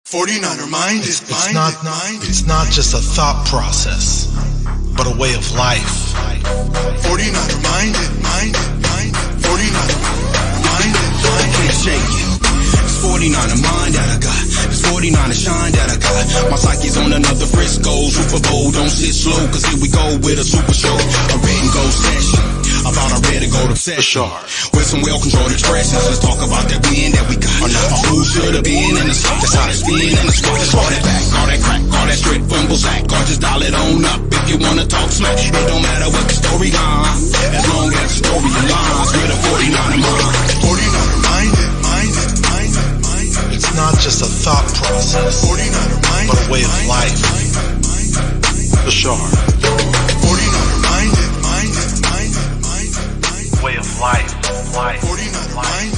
49er mind is It's not just a thought process, but a way of life. 49er mind. 49er mind. Can't shake it. It's 49er mind that I got. It's 49er shine that I got. My psyche's on another Frisco Super Bowl. Don't sit slow, cause here we go with a super show. A red and gold session. About a red and gold obsession. With some well-controlled expressions. Let's talk about that win that we got. Who should have been in the slot? That's how they spin in the squad. All that back, all that crack, all that straight fumble sack. Or just dial it on up if you wanna talk smack. It don't matter what the storyline, as long as the story aligns with a 49er mind. 49er mind. It's not just a thought process, 49er mind, but a way of life. For sure. 49er mind. Way of life. 49er mind.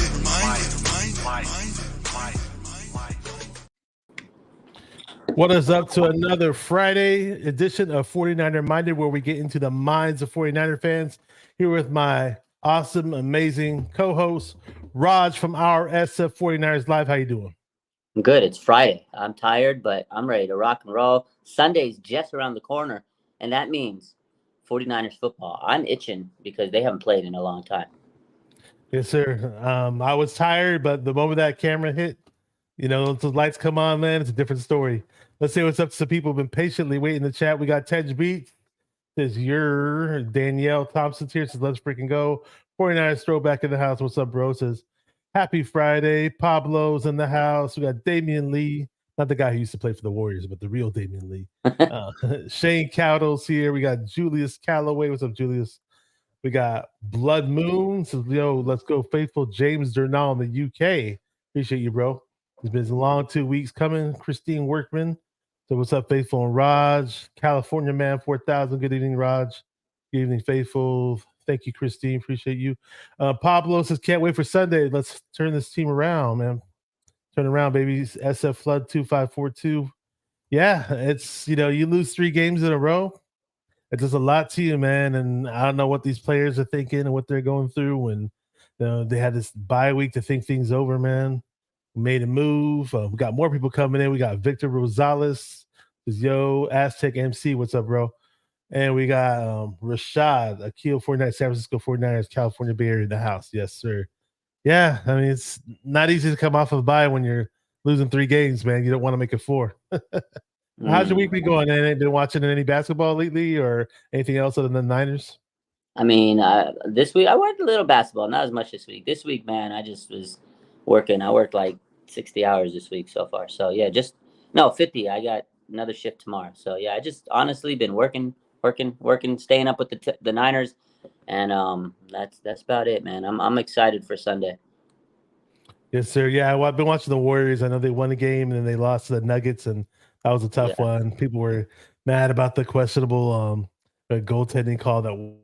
What is up to another Friday edition of 49er Minded, where we get into the minds of 49er fans. Here with my awesome, amazing co-host, Raj from our SF 49ers Live. How you doing? I'm good. It's Friday. I'm tired, but I'm ready to rock and roll. Sunday's just around the corner, and that means 49ers football. I'm itching because they haven't played in a long time. Yes, sir. I was tired, but the moment that camera hit, once the lights come on, man, it's a different story. Let's see what's up to some people who've been patiently waiting to chat. We got Tej Beat. Says your Danielle Thompson's here. Says let's freaking go. 49ers throwback in the house. What's up, bro? Says happy Friday. Pablo's in the house. We got Damian Lee. Not the guy who used to play for the Warriors, but the real Damian Lee. Shane Cowdle's here. We got Julius Calloway. What's up, Julius? We got Blood Moon. Says, yo, let's go, faithful James Durnall in the UK. Appreciate you, bro. It's been a long 2 weeks coming. Christine Workman. So what's up, faithful? And Raj, California man, 4,000. Good evening, Raj. Good evening, faithful. Thank you, Christine. Appreciate you. Pablo says, can't wait for Sunday. Let's turn this team around, man. Turn around, baby. SF Flood 2542. Yeah, it's, you lose 3 games in a row. It does a lot to you, man. And I don't know what these players are thinking and what they're going through. And they had this bye week to think things over, man. We made a move. We got more people coming in. We got Victor Rosales. Yo, Aztec MC. What's up, bro? And we got Rashad, Akil 49, San Francisco 49ers, California Bay Area in the house. Yes, sir. Yeah, I mean, it's not easy to come off of a bye when you're losing 3 games, man. You don't want to make it 4. How's your week been going? Been watching any basketball lately or anything else other than the Niners? I mean, this week I watched a little basketball, not as much this week. This week, man, I just was working. I worked like 60 hours this week so far. So, yeah, 50. I got another shift tomorrow. So, yeah, I just honestly been working, staying up with the Niners. And that's about it, man. I'm excited for Sunday. Yes, sir. Yeah, I've been watching the Warriors. I know they won a game and then they lost to the Nuggets, and that was a tough one. People were mad about the questionable goaltending call that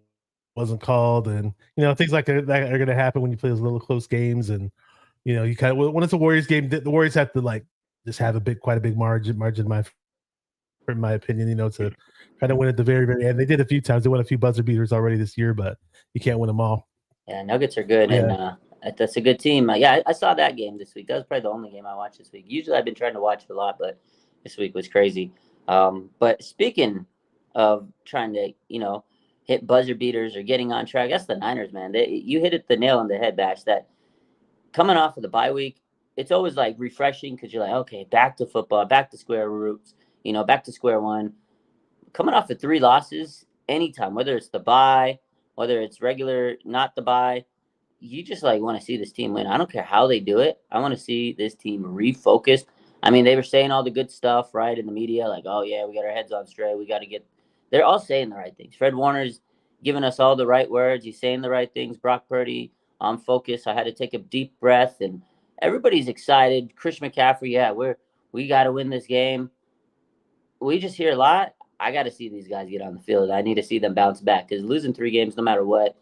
wasn't called, and things like that are going to happen when you play those little close games. And you kind of, when it's a Warriors game, the Warriors have to just have quite a big margin, in my opinion, to kind of win at the very, very end. They did a few times. They won a few buzzer beaters already this year, but you can't win them all. Yeah, Nuggets are good, and that's a good team. I saw that game this week. That was probably the only game I watched this week. Usually I've been trying to watch it a lot, but this week was crazy. But speaking of trying to, hit buzzer beaters or getting on track, that's the Niners, man. You hit the nail on the head, Bash, that coming off of the bye week, it's always like refreshing because you're like, okay, back to football, back to square roots, back to square one. Coming off of 3 losses, anytime, whether it's the bye, whether it's regular, not the bye, you just want to see this team win. I don't care how they do it. I want to see this team refocus. I mean, they were saying all the good stuff, right, in the media, like, oh, yeah, we got our heads on straight. We got to get – they're all saying the right things. Fred Warner's giving us all the right words. He's saying the right things. Brock Purdy, I'm focused. I had to take a deep breath, and everybody's excited. Chris McCaffrey, yeah, we got to win this game. We just hear a lot. I got to see these guys get on the field. I need to see them bounce back because losing 3 games, no matter what,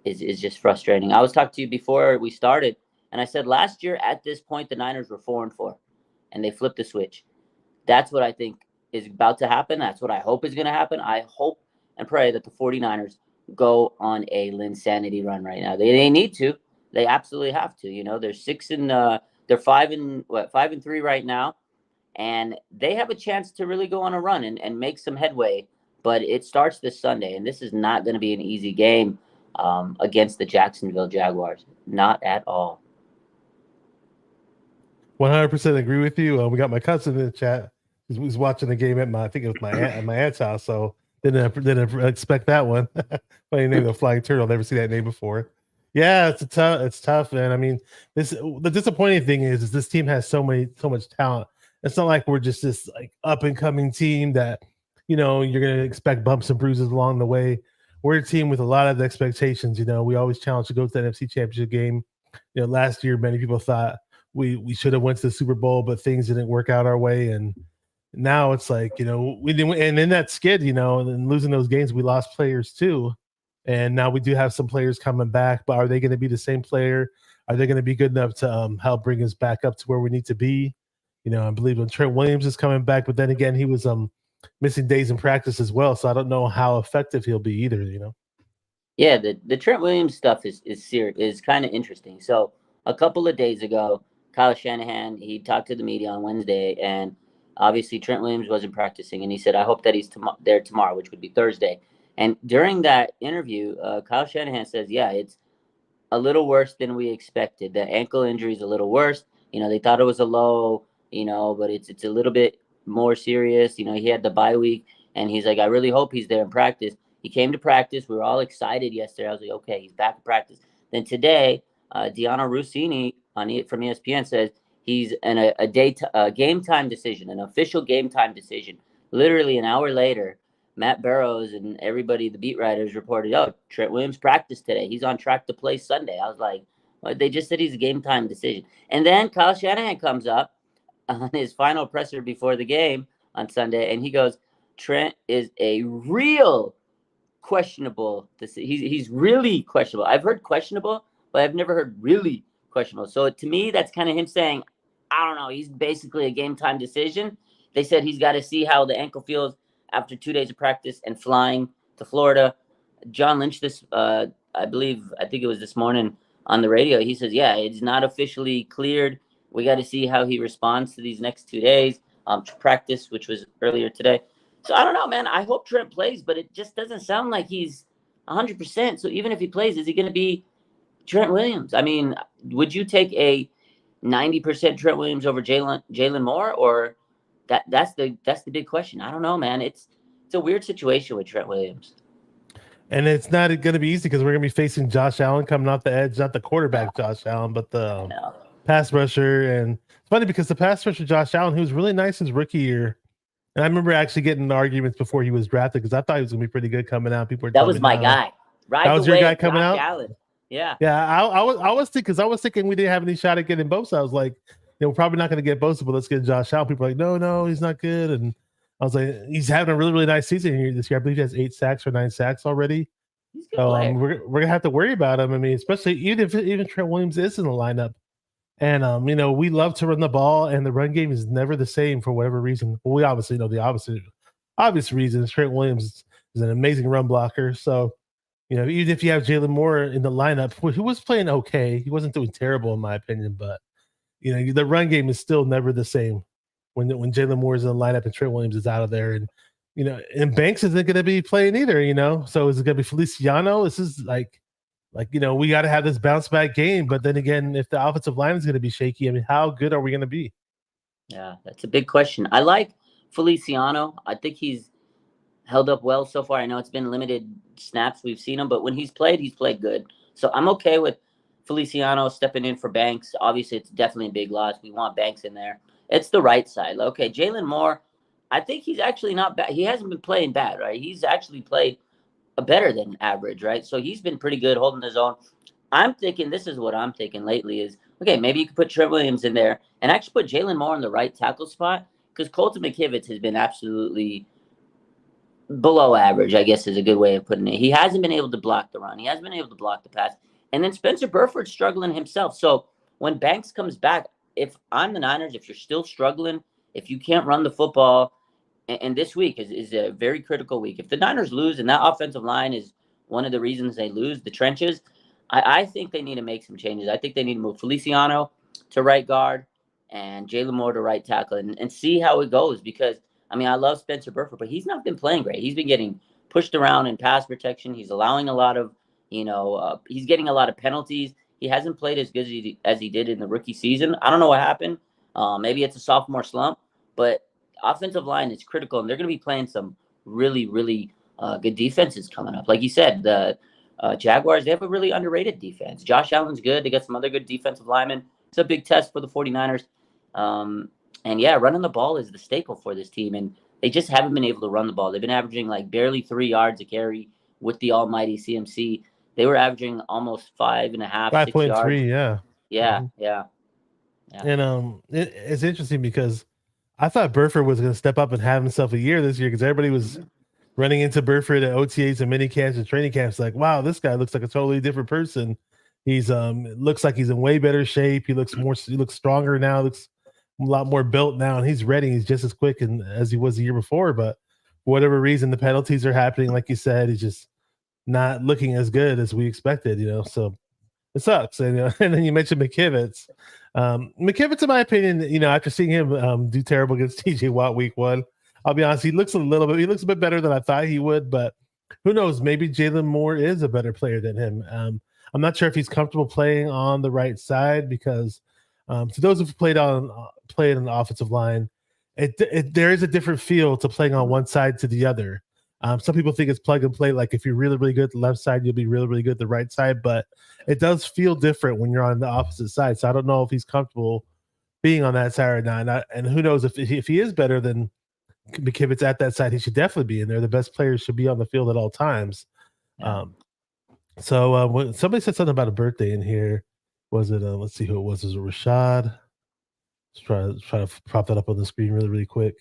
is just frustrating. I was talking to you before we started, and I said last year at this point the Niners were 4-4, and they flipped the switch. That's what I think is about to happen. That's what I hope is going to happen. I hope and pray that the 49ers go on a Linsanity run right now. They need to. They absolutely have to. They're 5-3 right now. and they have a chance to really go on a run and make some headway. But it starts this Sunday, and this is not going to be an easy game against the Jacksonville Jaguars. Not at all. 100% agree with you. We got my cousin in the chat. He was watching the game I think it was my aunt at my aunt's house. So didn't expect that one. Funny name, the Flying Turtle. Never seen that name before. Yeah, it's tough, man. I mean, the disappointing thing is this team has so much talent. It's not like we're just this like up and coming team that you're gonna expect bumps and bruises along the way. We're a team with a lot of expectations. We always challenge to go to the NFC Championship game. Last year many people thought we should have went to the Super Bowl, but things didn't work out our way, and now it's like we didn't. And in that skid, and losing those games, we lost players too. And now we do have some players coming back, but are they going to be the same player? Are they going to be good enough to help bring us back up to where we need to be? I believe when Trent Williams is coming back, but then again, he was missing days in practice as well, so I don't know how effective he'll be either. Yeah, the Trent Williams stuff is kind of interesting. So a couple of days ago, Kyle Shanahan, he talked to the media on Wednesday, and obviously Trent Williams wasn't practicing, and he said, "I hope that he's there tomorrow," which would be Thursday. And during that interview, Kyle Shanahan says, "Yeah, it's a little worse than we expected. The ankle injury is a little worse. They thought it was a low, but it's a little bit more serious. He had the bye week, and he's like, I really hope he's there in practice." He came to practice. We were all excited yesterday. I was like, okay, he's back in practice. Then today, Deanna Rossini from ESPN says he's in a game time decision, an official game time decision. Literally an hour later, Matt Barrows and everybody, the beat writers, reported, "Oh, Trent Williams practiced today. He's on track to play Sunday." I was like, well, they just said he's a game time decision. And then Kyle Shanahan comes up on his final presser before the game on Sunday, and he goes, "Trent is a real questionable. He's really questionable. I've heard questionable, but I've never heard really questionable." So to me, that's kind of him saying, I don't know, he's basically a game time decision. They said he's got to see how the ankle feels after 2 days of practice and flying to Florida. John Lynch, I think it was this morning on the radio, he says, yeah, it's not officially cleared. We got to see how he responds to these next 2 days to practice, which was earlier today. So I don't know, man. I hope Trent plays, but it just doesn't sound like he's 100%. So even if he plays, is he going to be Trent Williams? I mean, would you take a 90% Trent Williams over Jalen Moore, or that's the big question? I don't know, man. It's a weird situation with Trent Williams. And it's not going to be easy because we're going to be facing Josh Allen coming off the edge, not the quarterback Josh Allen, but the pass rusher. And it's funny because the pass rusher Josh Allen, he was really nice his rookie year. And I remember actually getting in arguments before he was drafted because I thought he was going to be pretty good coming out. People were that was my guy. Right, that was your guy coming out. Allen. Yeah. I was thinking we didn't have any shot at getting Bosa. I was like, we're probably not going to get Bosa, but let's get Josh Allen. People were like, no, he's not good. And I was like, he's having a really, really nice season here this year. I believe he has 8 sacks or 9 sacks already. He's good. So we're gonna have to worry about him. I mean, especially even Trent Williams is in the lineup. And we love to run the ball, and the run game is never the same for whatever reason. Well, we obviously know the obvious reasons. Trent Williams is an amazing run blocker. So, even if you have Jalen Moore in the lineup, who was playing okay, he wasn't doing terrible in my opinion, but the run game is still never the same when Jalen Moore is in the lineup and Trent Williams is out of there, and and Banks isn't going to be playing either. So is it going to be Feliciano? This is like we got to have this bounce back game. But then again, if the offensive line is going to be shaky, I mean, how good are we going to be? Yeah, that's a big question. I like Feliciano. I think he's held up well so far. I know it's been limited snaps we've seen him, but when he's played good. So I'm okay with Feliciano stepping in for Banks. Obviously, it's definitely a big loss. We want Banks in there. It's the right side. Okay, Jalen Moore, I think he's actually not bad. He hasn't been playing bad, right? He's actually played better than average, right? So he's been pretty good holding his own. I'm thinking, this is what I'm thinking lately is, okay, maybe you could put Trent Williams in there and actually put Jalen Moore in the right tackle spot, because Colton McKivitz has been absolutely below average, I guess is a good way of putting it. He hasn't been able to block the run. He hasn't been able to block the pass. And then Spencer Burford's struggling himself. So when Banks comes back, if I'm the Niners, if you're still struggling, if you can't run the football, and this week is a very critical week. If the Niners lose, and that offensive line is one of the reasons they lose, the trenches, I think they need to make some changes. I think they need to move Feliciano to right guard and Jalen Moore to right tackle and see how it goes. Because, I mean, I love Spencer Burford, but he's not been playing great. He's been getting pushed around in pass protection. He's allowing a lot of, he's getting a lot of penalties. He hasn't played as good as he did in the rookie season. I don't know what happened. Maybe it's a sophomore slump, but offensive line is critical, and they're going to be playing some really, really good defenses coming up. Like you said, the Jaguars, they have a really underrated defense. Josh Allen's good. They got some other good defensive linemen. It's a big test for the 49ers. And yeah, running the ball is the staple for this team, and they just haven't been able to run the ball. They've been averaging like barely 3 yards a carry with the almighty CMC. They were averaging almost 5.5, 6 yards. 5.3, yeah. Yeah. And it's interesting because I thought Burford was going to step up and have himself a year this year, because everybody was running into Burford at OTAs and mini camps and training camps like, wow, this guy looks like a totally different person. He's looks like he's in way better shape. He looks stronger now, looks a lot more built now, and he's ready. He's just as quick as he was the year before, but for whatever reason, the penalties are happening. Like you said, he's just not looking as good as we expected, so it sucks. And, and then you mentioned McKivitz. McKivitz, in my opinion, after seeing him do terrible against TJ Watt week 1, I'll be honest, he looks a bit better than I thought he would, but who knows? Maybe Jalen Moore is a better player than him. I'm not sure if he's comfortable playing on the right side, because to those who've played on the offensive line, there is a different feel to playing on one side to the other. Some people think it's plug and play. Like if you're really, really good at the left side, you'll be really, really good at the right side. But it does feel different when you're on the opposite side. So I don't know if he's comfortable being on that side or not. And who knows if he is better than McKivitz at that side, he should definitely be in there. The best players should be on the field at all times. So when somebody said something about a birthday in here, was it? Let's see who it was. Is it Rashad? Let's try to prop that up on the screen really, really quick.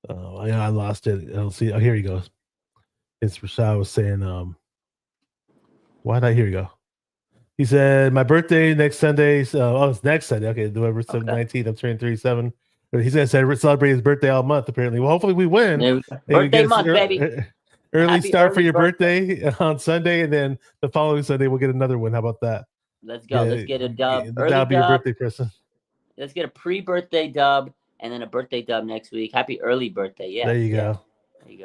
I lost it. I don't see. Oh, here he goes. It's Rashad was saying, here you go. He said, my birthday next Sunday. So, it's next Sunday. Okay, November 19th. I'm turning 37. He's going to celebrate his birthday all month, apparently. Well, hopefully we win. Birthday month, baby. Early Happy start for your birthday on Sunday, and then the following Sunday we'll get another one. How about that? Let's go. Let's get a dub. That'll be your birthday present. Let's get a pre-birthday dub and then a birthday dub next week. Happy early birthday. Yeah.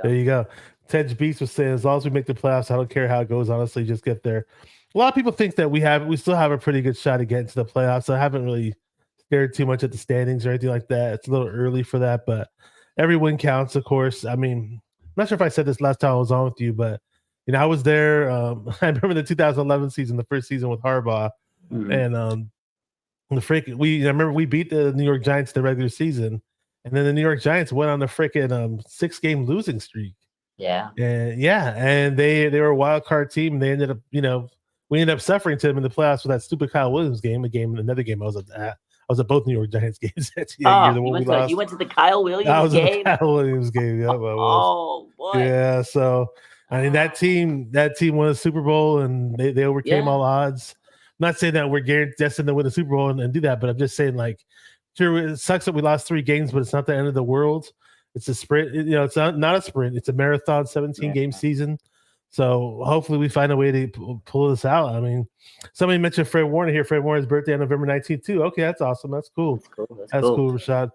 There you go. Ted Beast was saying, as long as we make the playoffs, I don't care how it goes. Honestly, just get there. A lot of people think that we still have a pretty good shot at getting to the playoffs. So I haven't really stared too much at the standings or anything like that. It's a little early for that, but every win counts, of course. I mean, I'm not sure if I said this last time I was on with you, but I was there. I remember the 2011 season, the first season with Harbaugh, and I remember we beat the New York Giants the regular season, and then the New York Giants went on the freaking 6-game losing streak. Yeah. And they were a wild card team. And they ended up, we ended up suffering to them in the playoffs with that stupid Kyle Williams game. Another game I was at. I was at both New York Giants games that year. You went to the Kyle Williams game? I was at the Kyle Williams game. Yeah, boy. Yeah, so I mean that team won a Super Bowl, and they overcame all odds. I'm not saying that we're destined to win the Super Bowl and do that, but I'm just saying, like, sure, it sucks that we lost 3 games, but it's not the end of the world. It's a sprint. It's not a sprint. It's a marathon, 17-game season. So hopefully we find a way to pull this out. I mean, somebody mentioned Fred Warner here. Fred Warner's birthday on November 19th too. Okay, that's awesome. That's cool. That's cool, Rashad.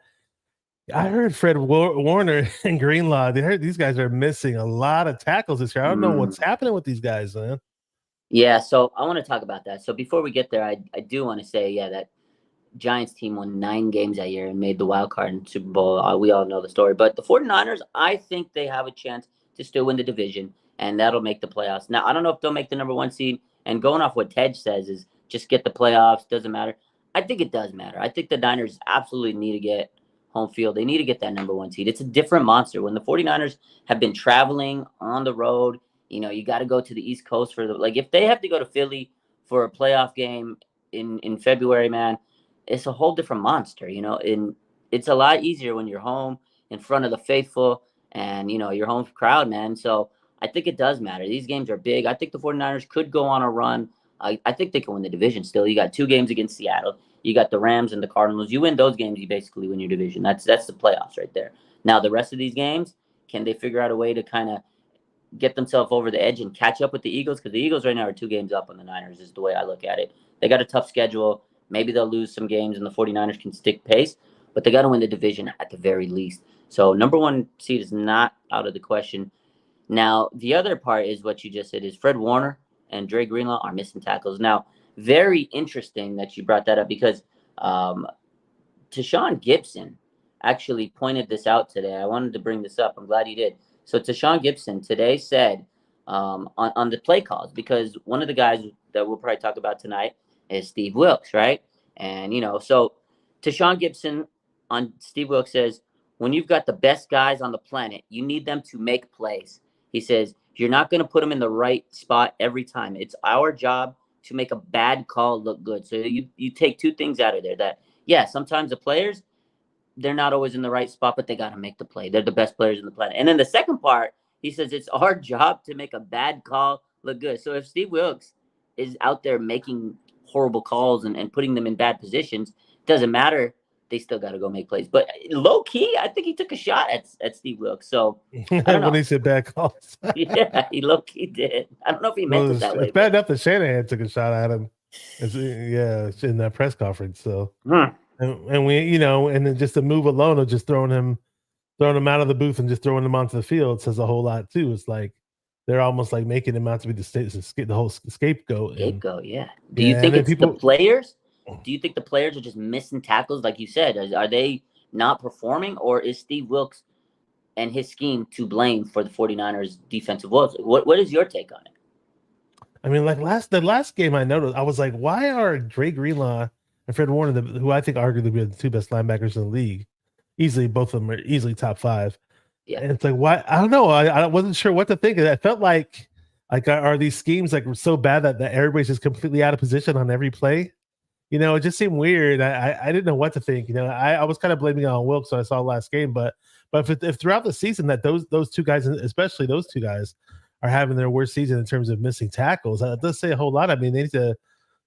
I heard Fred Warner and Greenlaw. They heard these guys are missing a lot of tackles this year. I don't know what's happening with these guys, man. Yeah, so I want to talk about that. So before we get there, I do want to say, that Giants team won 9 games that year and made the wild card in Super Bowl. We all know the story. But the 49ers, I think they have a chance to still win the division, and that'll make the playoffs. Now, I don't know if they'll make the number 1 seed, and going off what Ted says is just get the playoffs, doesn't matter. I think it does matter. I think the Niners absolutely need to get home field. They need to get that number 1 seed. It's a different monster. When the 49ers have been traveling on the road, you got to go to the East Coast if they have to go to Philly for a playoff game in February, man, it's a whole different monster, and it's a lot easier when you're home in front of the faithful and, your home crowd, man. So I think it does matter. These games are big. I think the 49ers could go on a run. I think they can win the division still. You got 2 games against Seattle. You got the Rams and the Cardinals. You win those games, you basically win your division. That's the playoffs right there. Now, the rest of these games, can they figure out a way to kind of get themselves over the edge and catch up with the Eagles? Because the Eagles right now are 2 games up on the Niners is the way I look at it. They got a tough schedule. Maybe they'll lose some games and the 49ers can stick pace, but they got to win the division at the very least. So number 1 seed is not out of the question. Now, the other part is what you just said is Fred Warner and Dre Greenlaw are missing tackles. Now, very interesting that you brought that up because Tashawn Gibson actually pointed this out today. I wanted to bring this up. I'm glad you did. So Tashawn Gibson today said on the play calls, because one of the guys that we'll probably talk about tonight is Steve Wilks, right? And, so Tashawn Gibson on Steve Wilks says, when you've got the best guys on the planet, you need them to make plays. He says, you're not going to put them in the right spot every time. It's our job to make a bad call look good. So you take 2 things out of there that, yeah, sometimes the players, they're not always in the right spot, but they got to make the play. They're the best players in the planet. And then the second part, he says it's our job to make a bad call look good. So if Steve Wilks is out there making horrible calls and putting them in bad positions, doesn't matter. They still got to go make plays. But low key, I think he took a shot at Steve Wilks. So I don't know. When he said bad calls. Yeah, he low key did. I don't know if he meant it that way. It's bad enough that Shanahan took a shot at him. It's in that press conference. So and we, and then just the move alone of just throwing him out of the booth and just throwing him onto the field says a whole lot too. It's like they're almost like making him out to be the whole scapegoat. Scapegoat, yeah. Do you think it's the players? Do you think the players are just missing tackles, like you said? Are they not performing, or is Steve Wilks and his scheme to blame for the 49ers defensive woes? What is your take on it? I mean, like the last game I noticed, I was like, why are Dre Greenlaw and Fred Warner, who I think arguably are the 2 best linebackers in the league, easily, both of them are easily top 5. Yeah. And it's like, why? I don't know. I wasn't sure what to think. I felt like are these schemes like so bad that everybody's just completely out of position on every play? It just seemed weird. I didn't know what to think. I was kind of blaming it on Wilkes when I saw last game, but if throughout the season that those 2 guys, especially those 2 guys, are having their worst season in terms of missing tackles, that does say a whole lot. I mean, they need to.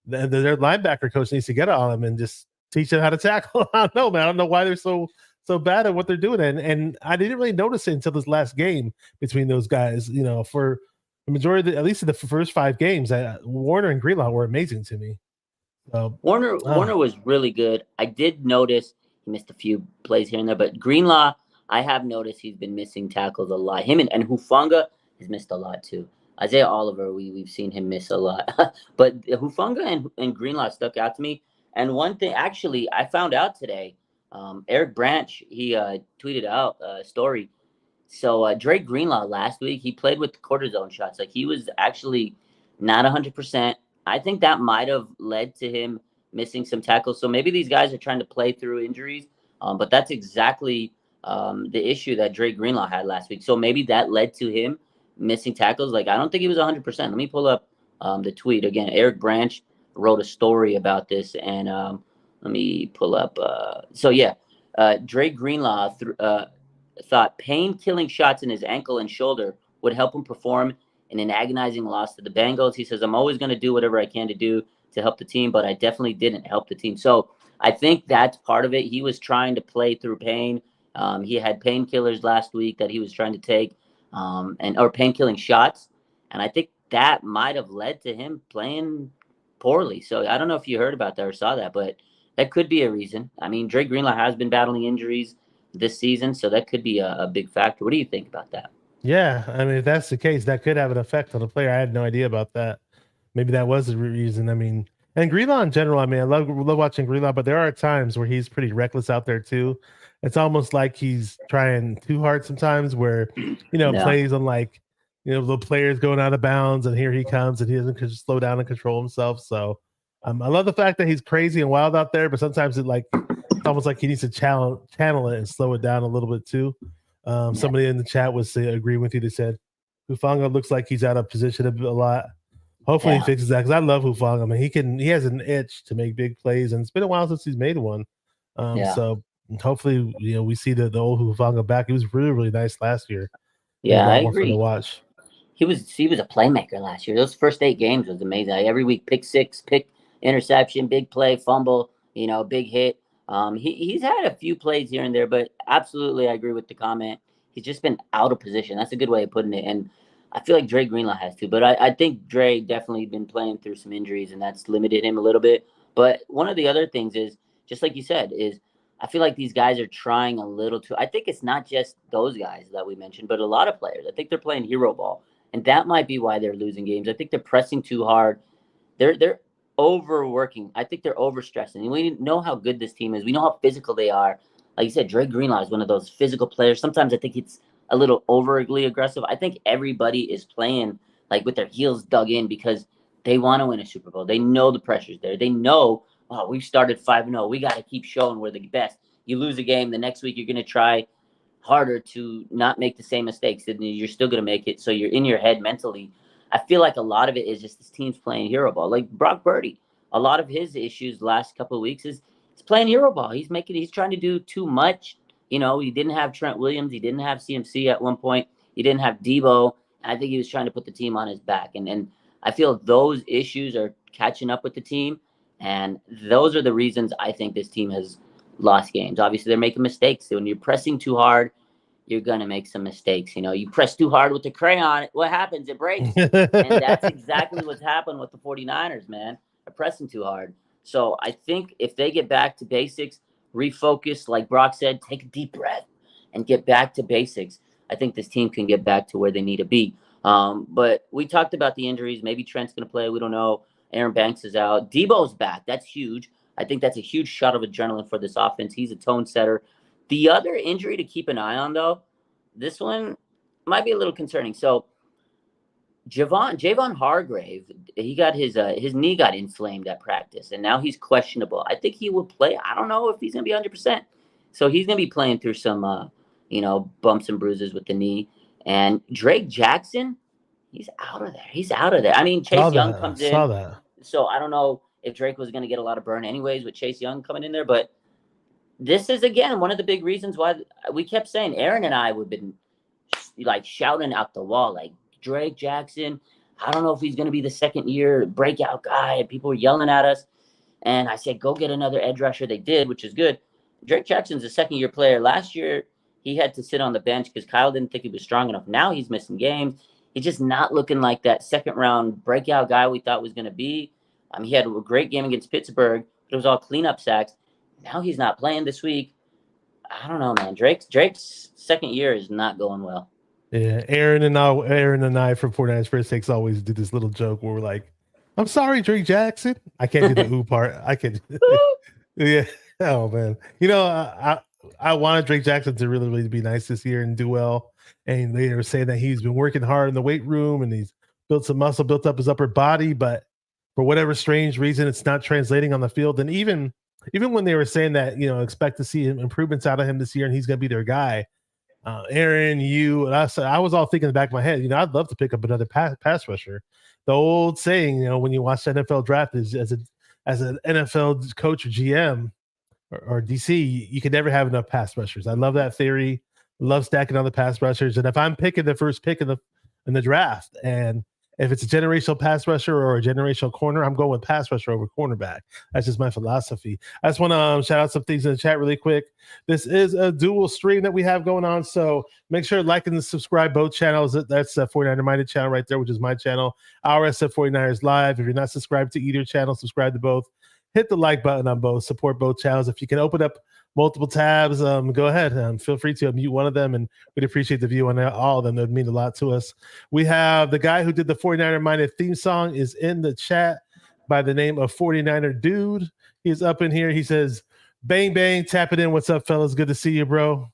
Their linebacker coach needs to get on them and just teach them how to tackle. I don't know, man. I don't know why they're so bad at what they're doing, and I didn't really notice it until this last game between those guys. For the majority, at least in the first 5 games, Warner and Greenlaw were amazing to me. Warner was really good. I did notice he missed a few plays here and there, but Greenlaw, I have noticed he's been missing tackles a lot. Him and Hufanga has missed a lot too. Isaiah Oliver, we've seen him miss a lot. But Hufanga and Greenlaw stuck out to me. And one thing, actually, I found out today, Eric Branch, he tweeted out a story. So Dre Greenlaw last week, he played with the cortisone shots. Like, he was actually not 100%. I think that might have led to him missing some tackles. So maybe these guys are trying to play through injuries. But that's exactly the issue that Dre Greenlaw had last week. So maybe that led to him missing tackles. Like, I don't think he was 100%. Let me pull up the tweet again. Eric Branch wrote a story about this, and let me pull up. Dre Greenlaw thought pain-killing shots in his ankle and shoulder would help him perform in an agonizing loss to the Bengals. He says, I'm always going to do whatever I can to do to help the team, but I definitely didn't help the team. So I think that's part of it. He was trying to play through pain. He had painkillers last week that he was trying to take, or pain-killing shots. And I think that might have led to him playing poorly. So I don't know if you heard about that or saw that, but that could be a reason. I mean, Dre Greenlaw has been battling injuries this season, so that could be a big factor. What do you think about that? Yeah, I mean, if that's the case, that could have an effect on the player. I had no idea about that. Maybe that was the reason. I mean, and Greenlaw in general, I mean, I love watching Greenlaw, but there are times where he's pretty reckless out there too. It's almost like he's trying too hard sometimes, where plays on like the players going out of bounds, and here he comes, and he doesn't just slow down and control himself. So I love the fact that he's crazy and wild out there, but sometimes it's almost like he needs to channel it and slow it down a little bit too. Somebody in the chat was agreeing with you. They said Hufanga looks like he's out of position a lot. Hopefully he fixes that, because I love Hufanga. I mean, he has an itch to make big plays, and it's been a while since he's made one. So hopefully we see the old Hufanga back. He was really, really nice last year. Yeah, I agree. To watch. He was a playmaker last year. Those first 8 games was amazing. Every week, pick 6, pick interception, big play, fumble, big hit. He's had a few plays here and there, but absolutely I agree with the comment. He's just been out of position. That's a good way of putting it. And I feel like Dre Greenlaw has too, but I think Dre definitely been playing through some injuries, and that's limited him a little bit. But one of the other things is, just like you said, is I feel like these guys are trying a little too. I think it's not just those guys that we mentioned, but a lot of players. I think they're playing hero ball, and that might be why they're losing games. I think they're pressing too hard. They're overworking. I think they're overstressing. And we know how good this team is. We know how physical they are. Like you said, Dre Greenlaw is one of those physical players. Sometimes I think it's a little overly aggressive. I think everybody is playing like with their heels dug in because they want to win a Super Bowl. They know the pressure's there. They know, oh, we've started 5-0. We got to keep showing we're the best. You lose a game, the next week you're going to try harder to not make the same mistakes, and you're still going to make it. So you're in your head mentally. I feel like a lot of it is just this team's playing hero ball. Like Brock Purdy, a lot of his issues the last couple of weeks is he's playing hero ball. He's trying to do too much. You know, he didn't have Trent Williams. He didn't have CMC at one point. He didn't have Debo. And I think he was trying to put the team on his back. And I feel those issues are catching up with the team. And those are the reasons I think this team has lost games. Obviously, they're making mistakes. So when you're pressing too hard, you're going to make some mistakes. You know, you press too hard with the crayon, what happens? It breaks. And that's exactly what's happened with the 49ers, man. They're pressing too hard. So I think if they get back to basics, refocus, like Brock said, take a deep breath and get back to basics, I think this team can get back to where they need to be. But we talked about the injuries. Maybe Trent's going to play. We don't know. Aaron Banks is out. Debo's back. That's huge. I think that's a huge shot of adrenaline for this offense. He's a tone setter. The other injury to keep an eye on, though, this one might be a little concerning. So Javon Hargrave, he got his knee got inflamed at practice, and now he's questionable. I think he will play. I don't know if he's going to be 100%. So he's going to be playing through some, bumps and bruises with the knee. And Drake Jackson, he's out of there. I mean, Chase Young comes in. Saw that. So I don't know if Drake was going to get a lot of burn anyways with Chase Young coming in there, but this is, again, one of the big reasons why we kept saying, Aaron and I would have been like shouting out the wall, like, Drake Jackson, I don't know if he's going to be the second-year breakout guy. People were yelling at us. And I said, go get another edge rusher. They did, which is good. Drake Jackson's a second-year player. Last year, he had to sit on the bench because Kyle didn't think he was strong enough. Now he's missing games. He's just not looking like that second-round breakout guy we thought was going to be. He had a great game against Pittsburgh, but it was all cleanup sacks. Now he's not playing this week. I don't know, man. Drake's second year is not going well. Yeah, Aaron and I from 49ers First Takes always do this little joke where we're like, I'm sorry, Drake Jackson. I can't do the ooh part. I can. Yeah. Oh, man. You know, I wanted Drake Jackson to really, really be nice this year and do well. And they were saying that he's been working hard in the weight room and he's built some muscle, built up his upper body, but for whatever strange reason, it's not translating on the field. And even when they were saying that, expect to see improvements out of him this year and he's going to be their guy, Aaron, you, and I was all thinking in the back of my head, I'd love to pick up another pass rusher. The old saying, when you watch the NFL draft is as an NFL coach or GM or DC, you can never have enough pass rushers. I love that theory. Love stacking on the pass rushers. And if I'm picking the first pick in the draft, and if it's a generational pass rusher or a generational corner, I'm going with pass rusher over cornerback. That's just my philosophy. I just want to shout out some things in the chat really quick. This is a dual stream that we have going on, so make sure to like and subscribe both channels. That's the 49er Minded channel right there, which is my channel. Our SF 49ers Live. If you're not subscribed to either channel, subscribe to both. Hit the like button on both. Support both channels. If you can open up multiple tabs, go ahead. Feel free to unmute one of them, and we'd appreciate the view on all of them. That would mean a lot to us. We have the guy who did the 49er Minded theme song is in the chat by the name of 49er Dude. He's up in here. He says, bang, bang, tap it in. What's up, fellas? Good to see you, bro.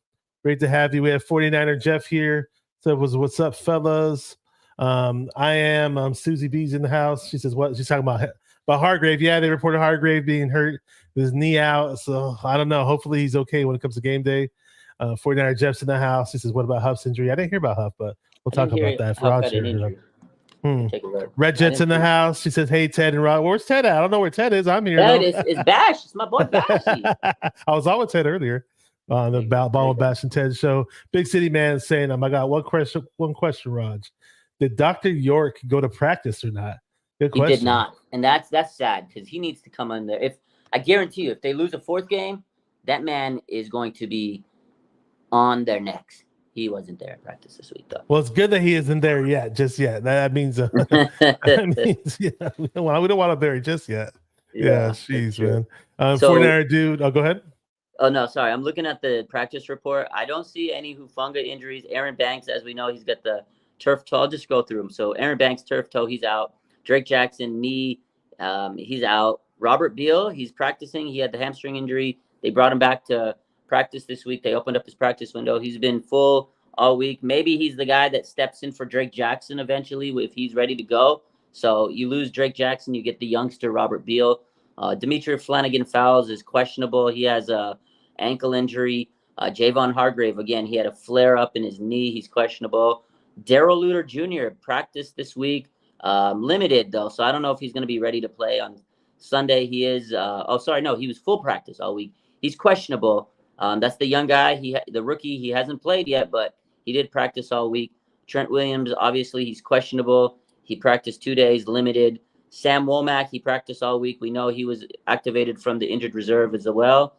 Great to have you. We have 49er Jeff here. So what's up, fellas? I am Susie B's in the house. She says, what? She's talking about Hargrave. Yeah, they reported Hargrave being hurt with his knee out. So I don't know. Hopefully he's okay when it comes to game day. 49er Jeff's in the house. He says, what about Huff's injury? I didn't hear about Huff, but we'll talk about that. Red Jet's in the house. She says, hey, Ted and Rod. Where's Ted at? I don't know where Ted is. I'm here. Ted is Bash. It's my boy Bashy. I was on with Ted earlier on the Ball with Bash and Ted show. Big City Man saying, I got one question, Raj. Did Dr. York go to practice or not? Good question. He did not. And that's sad because he needs to come in there. I guarantee you, if they lose a fourth game, that man is going to be on their necks. He wasn't there at practice this week, though. Well, it's good that he isn't there yet, just yet. That means, we don't want to bury just yet. Yeah, Yeah, that's jeez, true. man. So, 49er dude. Oh, go ahead. oh no, sorry. I'm looking at the practice report. I don't see any Hufanga injuries. Aaron Banks, as we know, he's got the turf toe. I'll just go through them. So Aaron Banks, turf toe, he's out. Drake Jackson, knee, he's out. Robert Beal, he's practicing. He had the hamstring injury. They brought him back to practice this week. They opened up his practice window. He's been full all week. Maybe he's the guy that steps in for Drake Jackson eventually if he's ready to go. So you lose Drake Jackson, you get the youngster Robert Beal. Dimitri Flanagan Fowles is questionable. He has a ankle injury. Javon Hargrave, again, he had a flare up in his knee. He's questionable. Daryl Luter Jr. practiced this week, limited though, so I don't know if he's going to be ready to play on Sunday. He is. He was full practice all week. He's questionable. That's the young guy. The rookie. He hasn't played yet, but he did practice all week. Trent Williams, obviously, he's questionable. He practiced 2 days, limited. Sam Womack, he practiced all week. We know he was activated from the injured reserve as well.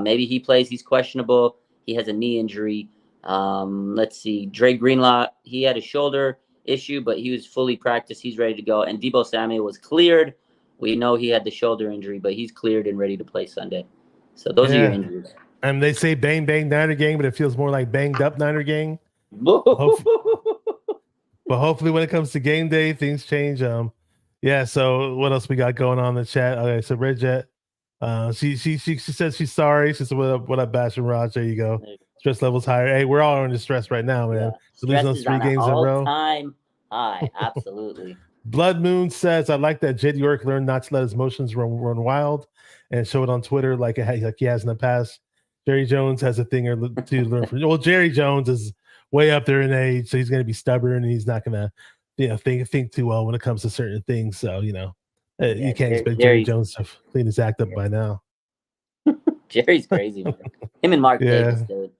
Maybe he plays. He's questionable. He has a knee injury. Let's see. Dre Greenlaw, he had a shoulder issue, but he was fully practiced. He's ready to go. And Debo Samuel was cleared. We know he had the shoulder injury, but he's cleared and ready to play Sunday. So those are your injuries. And they say bang bang Niner gang, but it feels more like banged up Niner gang. But hopefully when it comes to game day, things change. Yeah. So what else we got going on in the chat? Okay, so Red Jet, she says she's sorry. She said, "What up, Bash and Raj?" There you go. Stress levels higher. Hey, we're all under stress right now, man. Yeah. So losing those 3 games in a row. All-time high. Absolutely. Blood Moon says, "I like that Jed York learned not to let his emotions run wild, and show it on Twitter like he has in the past." Jerry Jones has a thing to learn from. Well, Jerry Jones is way up there in age, so he's going to be stubborn, and he's not going to, think too well when it comes to certain things. So you can't expect Jerry Jones to clean his act up by now. Jerry's crazy, man. Him and Mark Davis, dude.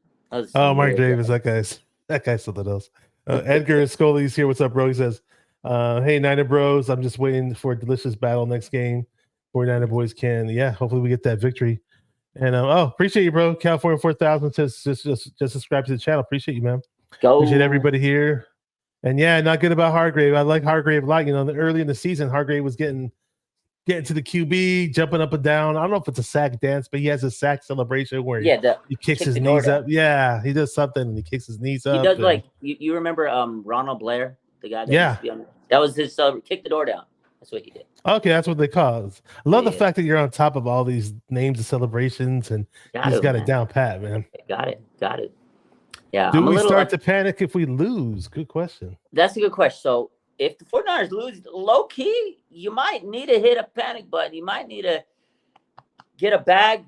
Mark Davis, that guy's something else. Edgar Scully's here. What's up, bro? He says, "Hey, Niner Bros, I'm just waiting for a delicious battle next game. 49er boys can, hopefully we get that victory." And appreciate you, bro. California 4000 says just subscribe to the channel. Appreciate you, man. Appreciate everybody here. And not good about Hargrave. I like Hargrave a lot. Early in the season, Hargrave was getting to the QB, jumping up and down. I don't know if it's a sack dance, but he has a sack celebration where he kicks his knees up. Yeah, he does something and he kicks his knees up. He does like you remember Ronald Blair, the guy that used to be on that was his kick the door down. That's what he did. Okay, that's what they call it. I love the fact that you're on top of all these names and celebrations and he's got it down pat, man. Got it. Yeah. Do we start to panic if we lose? Good question. That's a good question. So if the 49ers lose, low key, you might need to hit a panic button. You might need to get a bag,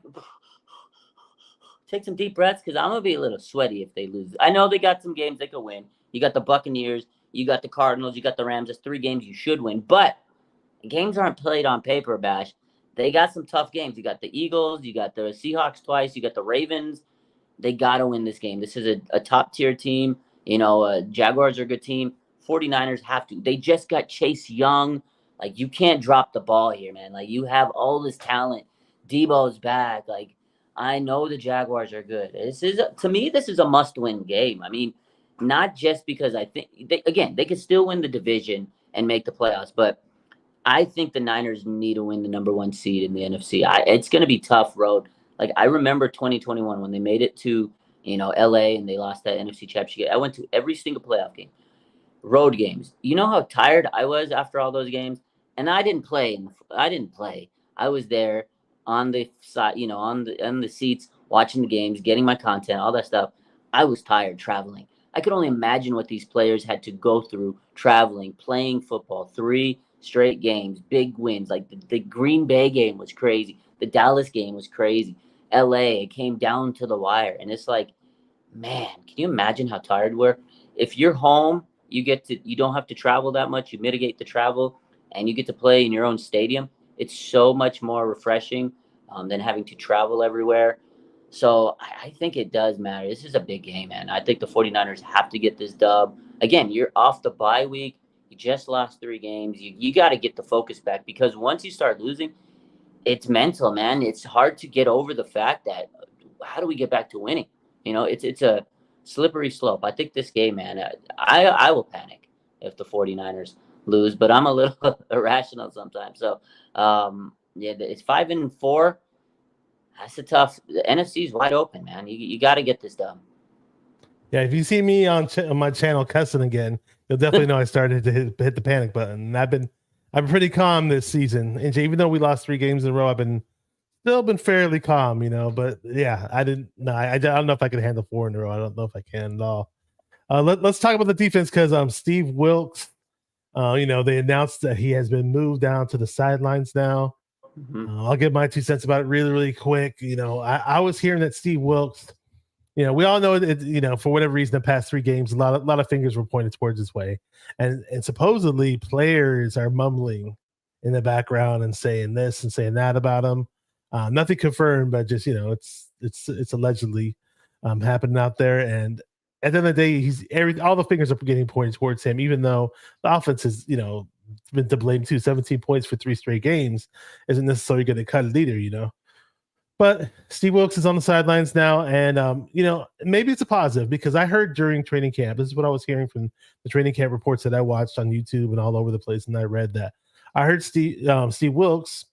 take some deep breaths, because I'm going to be a little sweaty if they lose. I know they got some games they could win. You got the Buccaneers, you got the Cardinals, you got the Rams. That's 3 games you should win. But games aren't played on paper, Bash. They got some tough games. You got the Eagles, you got the Seahawks twice, you got the Ravens. They got to win this game. This is a top-tier team. Jaguars are a good team. 49ers have to. They just got Chase Young. Like, you can't drop the ball here, man. Like, you have all this talent. Debo's back. Like, I know the Jaguars are good. To me, this is a must-win game. I mean, not just because I think, they could still win the division and make the playoffs, but I think the Niners need to win the number 1 seed in the NFC. It's going to be tough road. Like, I remember 2021 when they made it to, LA and they lost that NFC championship. I went to every single playoff game, road games. You know how tired I was after all those games? And I didn't play. I was there on the side, on the seats, watching the games, getting my content, all that stuff. I was tired traveling. I could only imagine what these players had to go through traveling, playing football, 3 straight games, big wins. Like the Green Bay game was crazy. The Dallas game was crazy. LA, it came down to the wire. And it's like, man, can you imagine how tired we're? If you're home, you don't have to travel that much. You mitigate the travel and you get to play in your own stadium. It's so much more refreshing than having to travel everywhere. So I think it does matter. This is a big game, man. I think the 49ers have to get this dub. Again, you're off the bye week. You just lost 3 games. You got to get the focus back, because once you start losing, it's mental, man. It's hard to get over the fact that how do we get back to winning? It's a slippery slope. I think this game, man, I will panic if the 49ers lose, but I'm a little irrational sometimes. So Yeah, it's 5-4. That's a tough. The NFC's wide open, man. You got to get this done. Yeah, if you see me on my channel cussing again, you'll definitely know I started to hit the panic button. I'm pretty calm this season, and even though we lost 3 games in a row, I've been fairly calm, But yeah, I don't know if I can handle 4 in a row. I don't know if I can at all. Let's talk about the defense because Steve Wilks, they announced that he has been moved down to the sidelines now. Mm-hmm. I'll give my 2 cents about it really, really quick. I was hearing that Steve Wilks, we all know it, for whatever reason, the past 3 games, a lot of fingers were pointed towards his way, and supposedly players are mumbling in the background and saying this and saying that about him. Nothing confirmed, but just it's allegedly happening out there. And at the end of the day, all the fingers are getting pointed towards him, even though the offense is been to blame too. 17 points for 3 straight games isn't necessarily going to cut it either. But Steve Wilks is on the sidelines now, and maybe it's a positive because I heard during training camp, this is what I was hearing from the training camp reports that I watched on YouTube and all over the place, and I read that I heard Steve Wilks,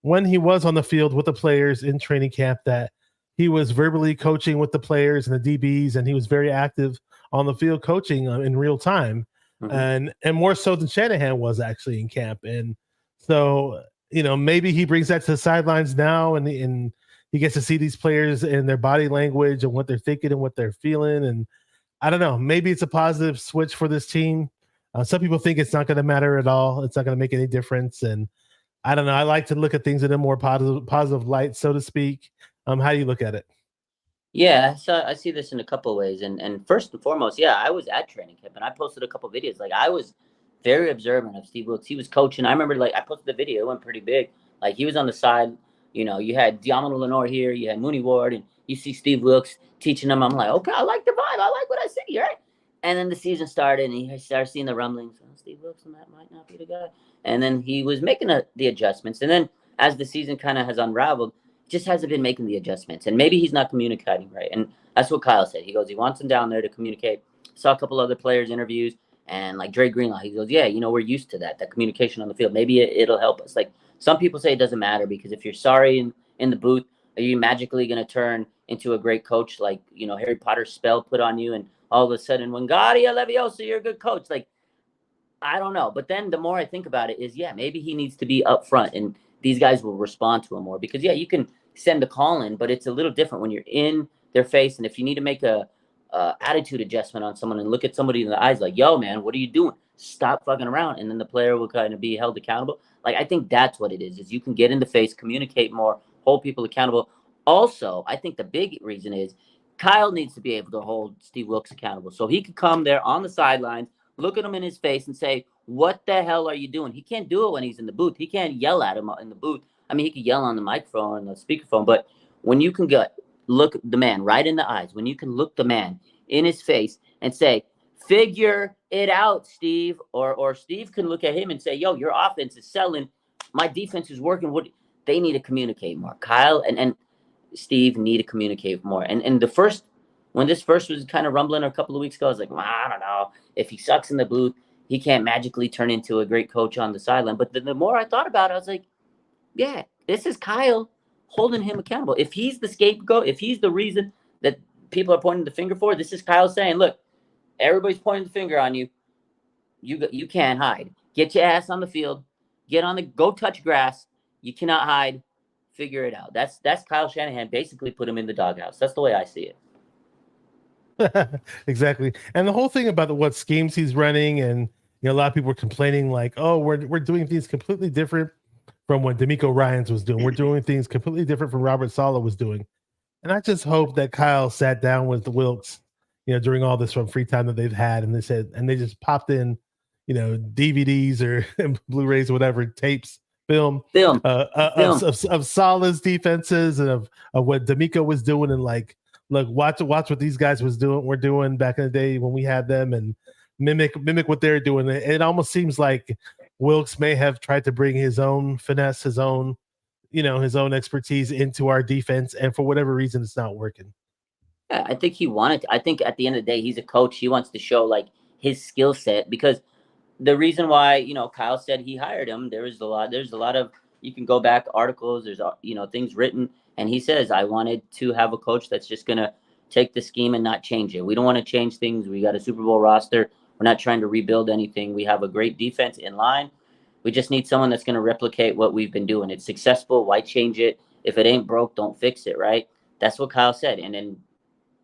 when he was on the field with the players in training camp, that he was verbally coaching with the players and the DBs, and he was very active on the field coaching in real time, and more so than Shanahan was actually in camp. And so maybe he brings that to the sidelines now, and he gets to see these players and their body language and what they're thinking and what they're feeling. And I don't know, maybe it's a positive switch for this team. Some people think it's not going to matter at all. It's not going to make any difference. And I don't know. I like to look at things in a more positive light, so to speak. How do you look at it? Yeah, so I see this in a couple of ways. And first and foremost, yeah, I was at training camp and I posted a couple of videos. Like I was very observant of Steve Wilks. He was coaching. I remember I posted the video, it went pretty big. Like he was on the side. You had Diamond Lenore here, you had Mooney Ward, and you see Steve Wilks teaching them. I'm like, okay, I like the vibe. I like what I see, right? And then the season started, and he started seeing the rumblings. Oh, Steve Wilks might not be the guy. And then he was making the adjustments. And then as the season kind of has unraveled, just hasn't been making the adjustments. And maybe he's not communicating right. And that's what Kyle said. He goes, he wants him down there to communicate. Saw a couple other players' interviews, and like Dre Greenlaw, he goes, yeah, we're used to that communication on the field. Maybe it'll help us. Like, some people say it doesn't matter because if you're sorry in the booth, are you magically going to turn into a great coach like, Harry Potter's spell put on you and all of a sudden, Wingardium Leviosa, you're a good coach? Like, I don't know. But then the more I think about it is, yeah, maybe he needs to be up front and these guys will respond to him more because, yeah, you can send a call in, but it's a little different when you're in their face. And if you need to make a attitude adjustment on someone and look at somebody in the eyes like, yo, man, what are you doing? Stop fucking around. And then the player will kind of be held accountable. Like, I think that's what it is you can get in the face, communicate more, hold people accountable. Also, I think the big reason is Kyle needs to be able to hold Steve Wilks accountable. So he could come there on the sidelines, look at him in his face and say, what the hell are you doing? He can't do it when he's in the booth. He can't yell at him in the booth. I mean, he could yell on the microphone or the speakerphone, but when you can look the man right in the eyes, when you can look the man in his face and say, figure it out, Steve, or Steve can look at him and say, yo, your offense is selling. My defense is working. What they need to communicate more. Kyle and Steve need to communicate more. And when this first was kind of rumbling a couple of weeks ago, I was like, well, I don't know. If he sucks in the booth, he can't magically turn into a great coach on the sideline. But the more I thought about it, I was like, yeah, this is Kyle holding him accountable. If he's the scapegoat, if he's the reason that people are pointing the finger for, this is Kyle saying, look, everybody's pointing the finger on you. You can't hide. Get your ass on the field. Go touch grass. You cannot hide. Figure it out. That's Kyle Shanahan basically put him in the doghouse. That's the way I see it. Exactly. And the whole thing about what schemes he's running, and a lot of people were complaining like, oh, we're doing things completely different from what D'Amico Ryans was doing. We're doing things completely different from Robert Saleh was doing. And I just hope that Kyle sat down with the Wilks, during all this from free time that they've had, and they just popped in, DVDs or Blu-rays or whatever, tapes, film. Of Saleh's defenses and of what D'Amico was doing, and like, look, watch what these guys were doing back in the day when we had them, and mimic what they're doing. It almost seems like Wilks may have tried to bring his own finesse, his own expertise into our defense, and for whatever reason, it's not working. Yeah, I think he wanted to. I think at the end of the day, he's a coach. He wants to show like his skill set, because the reason why Kyle said he hired him, there's a lot of You can go back articles. There's things written, and he says, I wanted to have a coach that's just gonna take the scheme and not change it. We don't want to change things. We got a Super Bowl roster. We're not trying to rebuild anything. We have a great defense in line. We just need someone that's going to replicate what we've been doing. It's successful. Why change it? If it ain't broke, don't fix it, right? That's what Kyle said. And then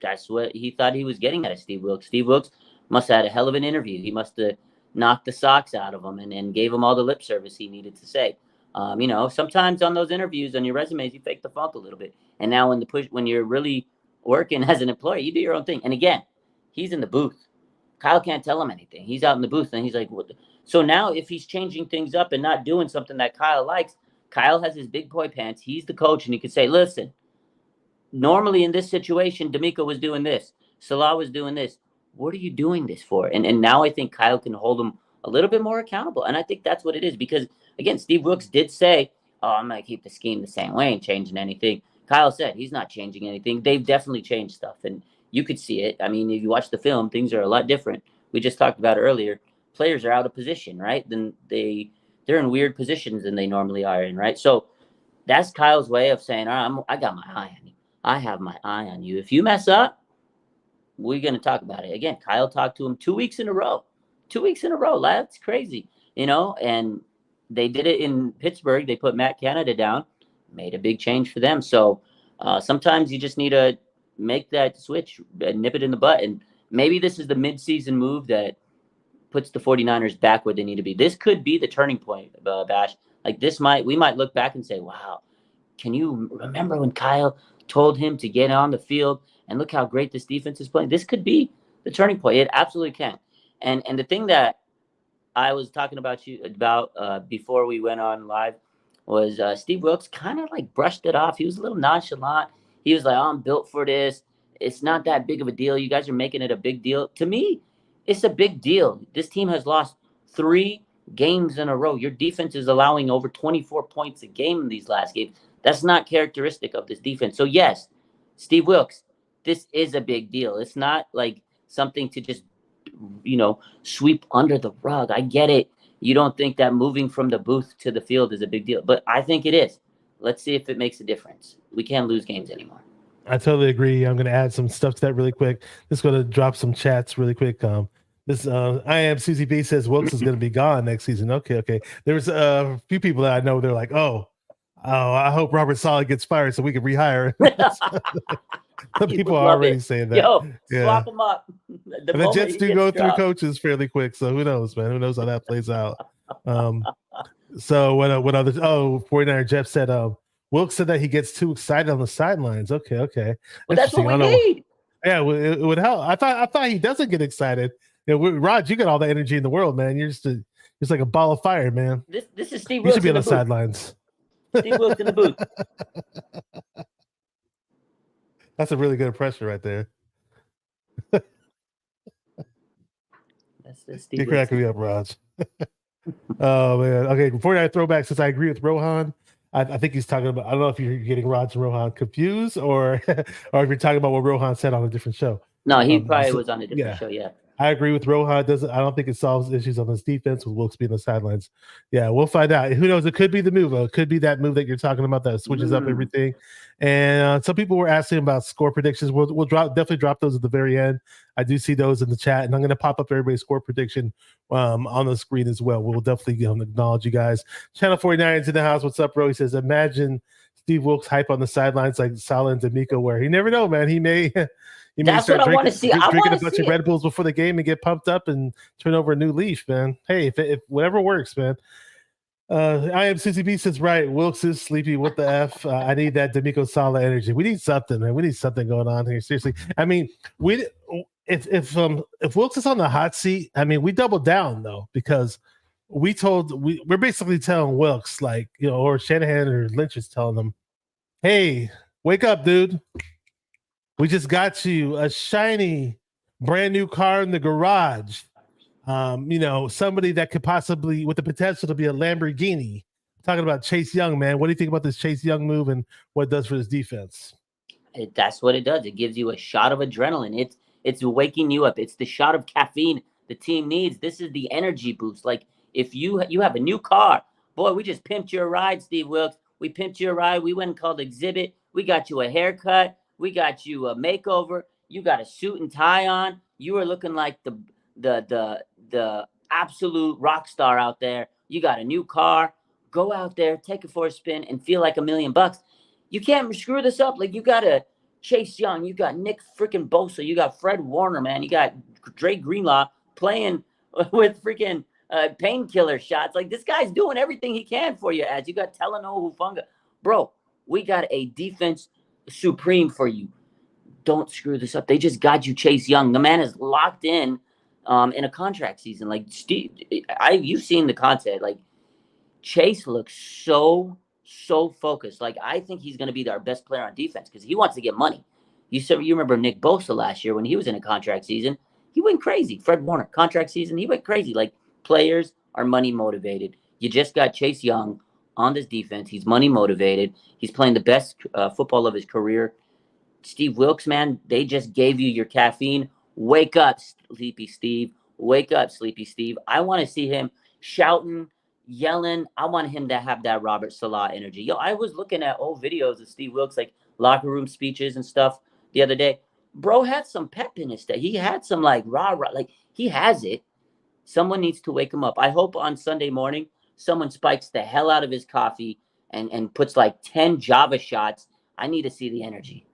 that's what he thought he was getting out of Steve Wilks. Steve Wilks must have had a hell of an interview. He must have knocked the socks out of him and gave him all the lip service he needed to say. Sometimes on those interviews, on your resumes, you fake the funk a little bit. And now when you're really working as an employee, you do your own thing. And again, he's in the booth. Kyle can't tell him anything. He's out in the booth, and he's like, what? So now if he's changing things up and not doing something that Kyle likes, Kyle has his big boy pants. He's the coach, and he could say, listen, normally in this situation, D'Amico was doing this. Salah was doing this. What are you doing this for? And now I think Kyle can hold him a little bit more accountable. And I think that's what it is. Because, again, Steve Wilks did say, I'm going to keep the scheme the same way, ain't changing anything. Kyle said he's not changing anything. They've definitely changed stuff. And you could see it. I mean, if you watch the film, things are a lot different. We just talked about it earlier. Players are out of position, right? Then they're in weird positions than they normally are in, right? So that's Kyle's way of saying, all right, I got my eye on you. I have my eye on you. If you mess up, we're going to talk about it. Again, Kyle talked to him 2 weeks in a row. 2 weeks in a row. That's crazy, and they did it in Pittsburgh. They put Matt Canada down, made a big change for them. So sometimes you just need to make that switch and nip it in the butt. And maybe this is the midseason move that puts the 49ers back where they need to be. This could be the turning point, Bash. Like we might look back and say, wow, can you remember when Kyle told him to get on the field and look how great this defense is playing? This could be the turning point. It absolutely can. And the thing that I was talking about before we went on live was Steve Wilks kind of like brushed it off. He was a little nonchalant. He was like, I'm built for this. It's not that big of a deal. You guys are making it a big deal. To me, it's a big deal. This team has lost 3 games in a row. Your defense is allowing over 24 points a game in these last games. That's not characteristic of this defense. So, yes, Steve Wilks, this is a big deal. It's not like something to just, sweep under the rug. I get it. You don't think that moving from the booth to the field is a big deal, but I think it is. Let's see if it makes a difference. We can't lose games anymore. I totally agree. I'm going to add some stuff to that really quick. Just going to drop some chats really quick. This I am Susie B says Wilks is going to be gone next season. Okay. There's a few people that I know. They're like, oh, I hope Robert Saleh gets fired so we can rehire. Some people are already saying that. Swap them up. The Jets do go through coaches fairly quick, so who knows, man? Who knows how that plays out? So what other? 49er Jeff said. Wilks said that he gets too excited on the sidelines. Okay. Well, that's what we need. Yeah, it would help. I thought he doesn't get excited. Rod, you got all the energy in the world, man. You're just like a ball of fire, man. This is Steve You Wilks. should be on the sidelines. Steve Wilks in the booth. That's a really good impression right there. That's Steve You're cracking me up, Raj. Oh man. Okay, before I throwback, since I agree with Rohan, I think he's talking about. I don't know if you're getting Raj and Rohan confused, or if you're talking about what Rohan said on a different show. No, he probably was on a different show. Yeah. I agree with Rohan. I don't think it solves issues on this defense with Wilks being on the sidelines. Yeah, we'll find out. Who knows? It could be the move. It could be that move that you're talking about that switches up everything. And some people were asking about score predictions. We'll definitely drop those at the very end. I do see those in the chat, and I'm going to pop up everybody's score prediction on the screen as well. We'll definitely acknowledge you guys. Channel 49 is in the house. What's up, bro? He says, imagine Steve Wilks hype on the sidelines like Salah and D'Amico were. You never know, man. He may. That's what I want to see. Drinking a bunch of Red Bulls before the game and get pumped up and turn over a new leaf, man. Hey, if whatever works, man. I am CCB says right. Wilks is sleepy. What the F? I need that D'Amico Salah energy. We need something, man. We need something going on here. Seriously. I mean, if Wilks is on the hot seat, I mean, we doubled down though, because we're basically telling Wilks, like, or Shanahan or Lynch is telling them, hey, wake up, dude. We just got you a shiny, brand new car in the garage. Somebody that could possibly, with the potential to be a Lamborghini. Talking about Chase Young, man. What do you think about this Chase Young move and what it does for his defense? That's what it does. It gives you a shot of adrenaline. It's waking you up. It's the shot of caffeine the team needs. This is the energy boost. Like if you have a new car, Boy, we just pimped your ride, Steve Wilkes. We pimped your ride. We went and called Exhibit. We got you a haircut. We got you a makeover. You got a suit and tie on. You were looking like the absolute rock star out there. You got a new car. Go out there, take it for a spin, and feel like $1 million. You can't screw this up. Like, you got a Chase Young. You got Nick freaking Bosa. You got Fred Warner, man. You got Dre Greenlaw playing with freaking painkiller shots. Like, this guy's doing everything he can for you. As you got Talanoa Hufanga. Bro, we got a defense supreme for you. Don't screw this up. They just got you Chase Young. The man is locked in a contract season. Like, Steve, you've seen the content. Like, Chase looks so focused. Like, I think he's going to be our best player on defense because he wants to get money. You remember Nick Bosa last year when he was in a contract season. He went crazy. Fred Warner, contract season, he went crazy. Like, players are money motivated. You just got Chase Young on this defense. He's money motivated. He's playing the best football of his career. Steve Wilkes, man, they just gave you your caffeine. Wake up, Sleepy Steve. Wake up, Sleepy Steve. I want to see him shouting, yelling. I want him to have that Robert Salah energy. Yo, I was looking at old videos of Steve Wilkes, like locker room speeches and stuff the other day. Bro had some pep in his step. He had some like rah, like he has it. Someone needs to wake him up. I hope on Sunday morning, someone spikes the hell out of his coffee and puts like 10 Java shots. I need to see the energy.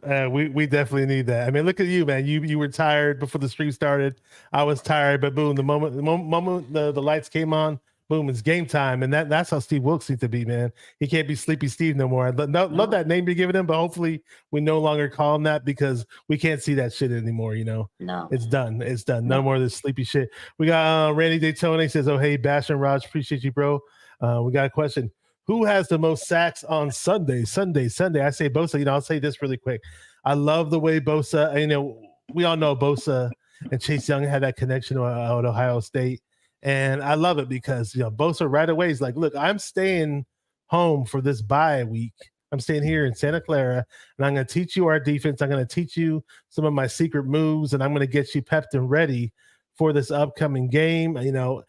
We definitely need that. I mean, look at you, man. You were tired before the stream started. I was tired, but boom, the moment the lights came on, boom, it's game time. And that's how Steve Wilkes needs to be, man. He can't be Sleepy Steve no more. Love that name you're giving him, but hopefully we no longer call him that because we can't see that shit anymore, you know? No. It's done. It's done. No more of this sleepy shit. We got Randy Daytona. He says, oh, hey, Bash and Raj, appreciate you, bro. We got a question. Who has the most sacks on Sunday? I say Bosa. You know, I'll say this really quick. I love the way Bosa, you know, we all know Bosa and Chase Young had that connection at Ohio State. And I love it because, you know, Bosa right away is like, look, I'm staying home for this bye week. I'm staying here in Santa Clara, and I'm going to teach you our defense. I'm going to teach you some of my secret moves, and I'm going to get you pepped and ready for this upcoming game, you know.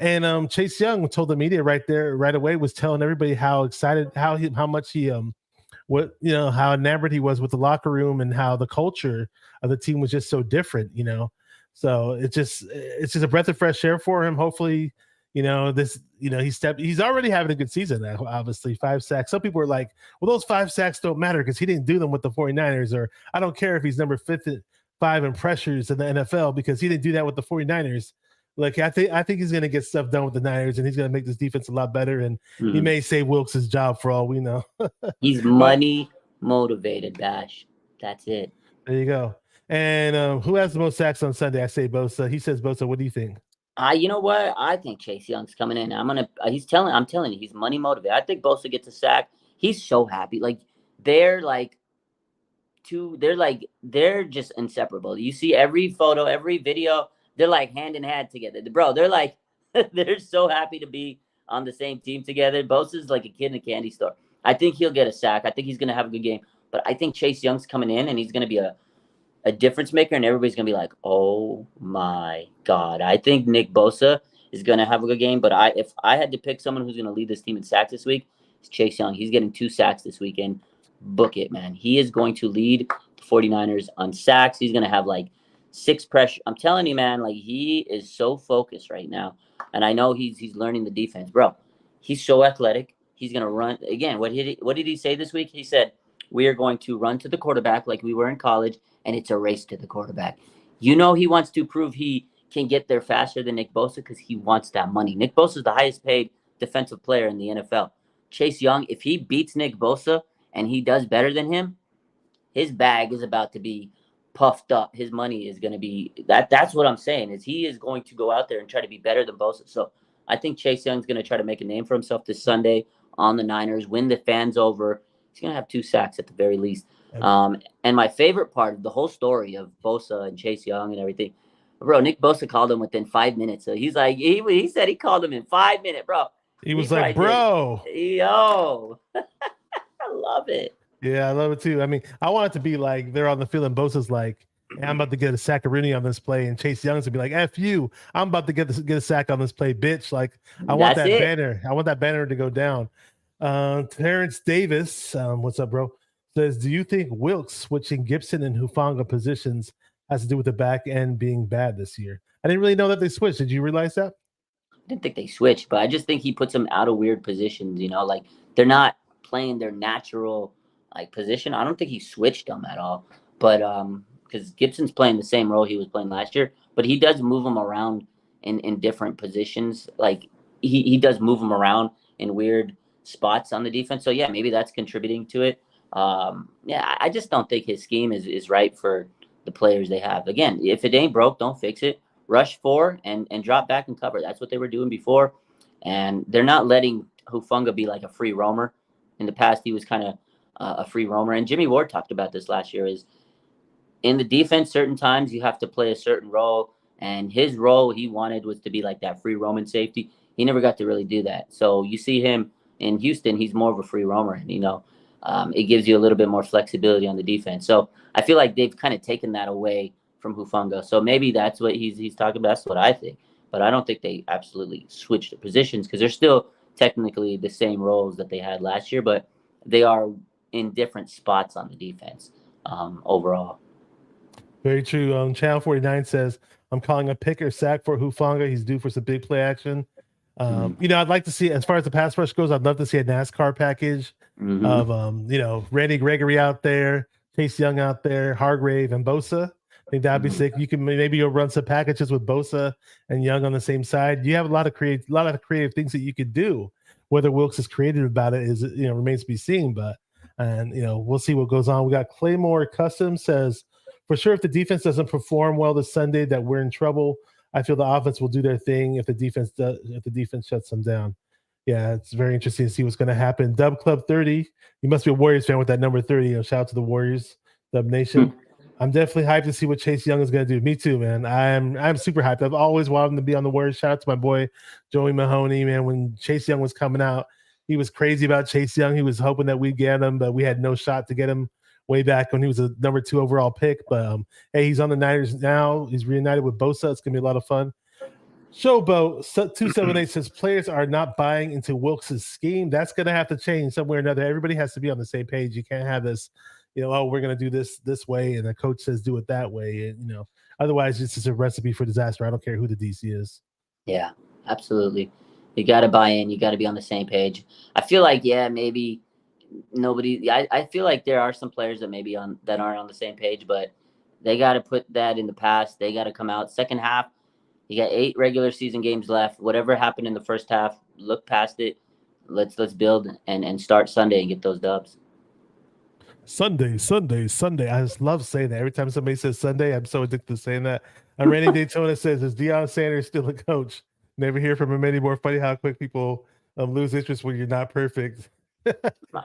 And Chase Young told the media right away, was telling everybody how excited, how much he how enamored he was with the locker room and how the culture of the team was just so different, you know. So it's just a breath of fresh air for him. Hopefully, you know, he's already having a good season, obviously, 5 sacks. Some people are like, well, those 5 sacks don't matter because he didn't do them with the 49ers, or I don't care if he's number 5 in pressures in the NFL because he didn't do that with the 49ers. Like, I think he's going to get stuff done with the Niners, and he's going to make this defense a lot better. And he may save Wilkes' job for all we know. He's money motivated, Bash. That's it. There you go. And who has the most sacks on Sunday? I say Bosa. He says Bosa. What do you think? You know what? I think Chase Young's coming in. I'm telling you, he's money motivated. I think Bosa gets a sack. He's so happy. Like, they're just inseparable. You see every photo, every video. They're like hand in hand together. Bro, they're like, they're so happy to be on the same team together. Bosa's like a kid in a candy store. I think he'll get a sack. I think he's going to have a good game. But I think Chase Young's coming in, and he's going to be a difference maker, and everybody's going to be like, oh, my God. I think Nick Bosa is going to have a good game. But if I had to pick someone who's going to lead this team in sacks this week, it's Chase Young. He's getting 2 sacks this weekend. Book it, man. He is going to lead the 49ers on sacks. He's going to have like 6 pressure. I'm telling you, man, like, he is so focused right now. And I know he's learning the defense. Bro, he's so athletic. He's going to run. Again, what did he say this week? He said, we are going to run to the quarterback like we were in college, and it's a race to the quarterback. You know, he wants to prove he can get there faster than Nick Bosa because he wants that money. Nick Bosa is the highest paid defensive player in the NFL. Chase Young, if he beats Nick Bosa and he does better than him, his bag is about to be puffed up. His money is going to be that's what I'm saying, is he is going to go out there and try to be better than Bosa. So I think Chase Young's going to try to make a name for himself this Sunday on the Niners, win the fans over. He's going to have 2 sacks at the very least. And my favorite part of the whole story of Bosa and Chase Young and everything, bro, Nick Bosa called him within 5 minutes. So he's like, he said he called him in 5 minutes, bro. He was like, bro. Yo. I love it. Yeah, I love it too. I mean, I want it to be like they're on the field and Bosa's like, hey, I'm about to get a sack of Rooney on this play, and Chase Young's gonna be like, "F you, I'm about to get a sack on this play, bitch." Like, I want That's that it. banner. I want that banner to go down. Terrence Davis, what's up, bro? Says, do you think Wilkes switching Gibson and Hufanga positions has to do with the back end being bad this year? I didn't really know that they switched. Did you realize that? I didn't think they switched, but I just think he puts them out of weird positions. Like they're not playing their natural like position. I don't think he switched them at all. But because Gibson's playing the same role he was playing last year, but he does move them around in different positions. Like he does move them around in weird spots on the defense. So yeah, maybe that's contributing to it. Yeah, I just don't think his scheme is right for the players they have. Again, if it ain't broke, don't fix it. Rush 4 and drop back and cover. That's what they were doing before, and they're not letting Hufanga be like a free roamer. In the past, he was kind of a free roamer, and Jimmy Ward talked about this last year. Is in the defense, certain times you have to play a certain role, and his role he wanted was to be like that free roaming safety. He never got to really do that. So you see him in Houston, he's more of a free roamer, and it gives you a little bit more flexibility on the defense. So I feel like they've kind of taken that away from Hufanga. So maybe that's what he's talking about. That's what I think. But I don't think they absolutely switched the positions because they're still technically the same roles that they had last year, but they are in different spots on the defense overall. Very true. Channel 49 says, I'm calling a pick or sack for Hufanga. He's due for some big play action. I'd like to see, as far as the pass rush goes, I'd love to see a NASCAR package of, Randy Gregory out there, Chase Young out there, Hargrave and Bosa. I think that'd be sick. You can maybe you'll run some packages with Bosa and Young on the same side. You have a lot of creative things that you could do. Whether Wilkes is creative about it is remains to be seen. But we'll see what goes on. We got Claymore Custom says, for sure, if the defense doesn't perform well this Sunday, that we're in trouble. I feel the offense will do their thing if the defense shuts them down. Yeah, it's very interesting to see what's going to happen. Dub Club 30, you must be a Warriors fan with that number 30. Shout out to the Warriors, Dub Nation. I'm definitely hyped to see what Chase Young is going to do. Me too, man. I'm super hyped. I've always wanted him to be on the Warriors. Shout out to my boy Joey Mahoney, man. When Chase Young was coming out, he was crazy about Chase Young. He was hoping that we'd get him, but we had no shot to get him way back when he was a number 2 overall pick. But hey, he's on the Niners now. He's reunited with Bosa. It's gonna be a lot of fun. Showboat 278 says players are not buying into Wilkes' scheme. That's gonna have to change somewhere or another. Everybody has to be on the same page. You can't have this, we're gonna do this way, and the coach says do it that way. And otherwise it's just a recipe for disaster. I don't care who the DC is. Yeah, absolutely. You got to buy in. You got to be on the same page. I feel like maybe. I feel like there are some players that that aren't on the same page, but they got to put that in the past. They got to come out second half. You got 8 regular season games left. Whatever happened in the first half, look past it. Let's build and start Sunday and get those dubs. Sunday. I just love saying that. Every time somebody says Sunday, I'm so addicted to saying that. Randy Daytona says, is Deion Sanders still a coach? Never hear from him anymore. Funny how quick people lose interest when you're not perfect.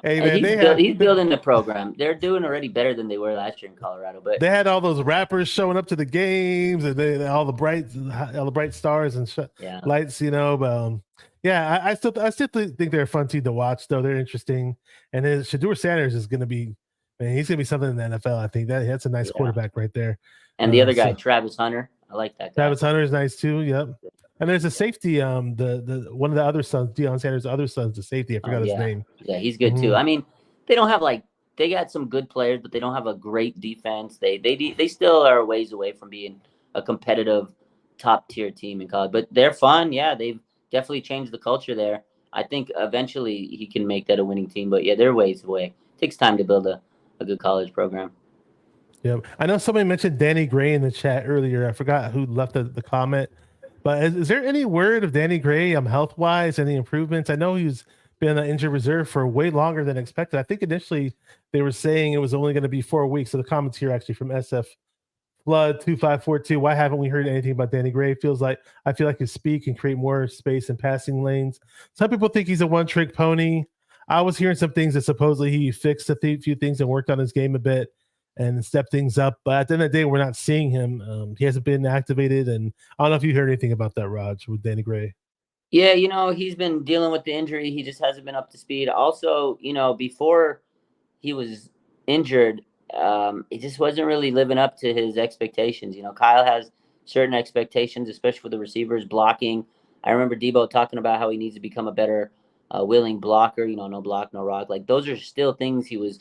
Hey, man, he's building the program. They're doing already better than they were last year in Colorado. But they had all those rappers showing up to the games, and all the bright stars and lights, But I still think they're a fun team to watch. Though they're interesting, and then Shedeur Sanders is going to be, man, he's going to be something in the NFL. I think that's a nice quarterback right there. And the other guy, Travis Hunter, I like that guy. Travis Hunter is nice too. Yep. And there's a safety, the one of the other sons, Deion Sanders' other sons, the safety. I forgot his name. Yeah, he's good too. I mean, they don't have they got some good players, but they don't have a great defense. They still are a ways away from being a competitive top tier team in college. But they're fun. Yeah, they've definitely changed the culture there. I think eventually he can make that a winning team. But yeah, they're ways away. It takes time to build a good college program. Yeah, I know somebody mentioned Danny Gray in the chat earlier. I forgot who left the comment. But is there any word of Danny Gray health-wise, any improvements? I know he's been on injured reserve for way longer than expected. I think initially they were saying it was only going to be 4 weeks. So the comments here actually from SF Flood 2542. Why haven't we heard anything about Danny Gray? I feel like his speed can create more space in passing lanes. Some people think he's a one-trick pony. I was hearing some things that supposedly he fixed a few things and worked on his game a bit and step things up. But at the end of the day, we're not seeing him. He hasn't been activated. And I don't know if you heard anything about that, Raj, with Danny Gray. Yeah, he's been dealing with the injury. He just hasn't been up to speed. Also, before he was injured, it just wasn't really living up to his expectations. You know, Kyle has certain expectations, especially for the receivers blocking. I remember Debo talking about how he needs to become a better willing blocker. You know, no block, no rock. Like those are still things he was,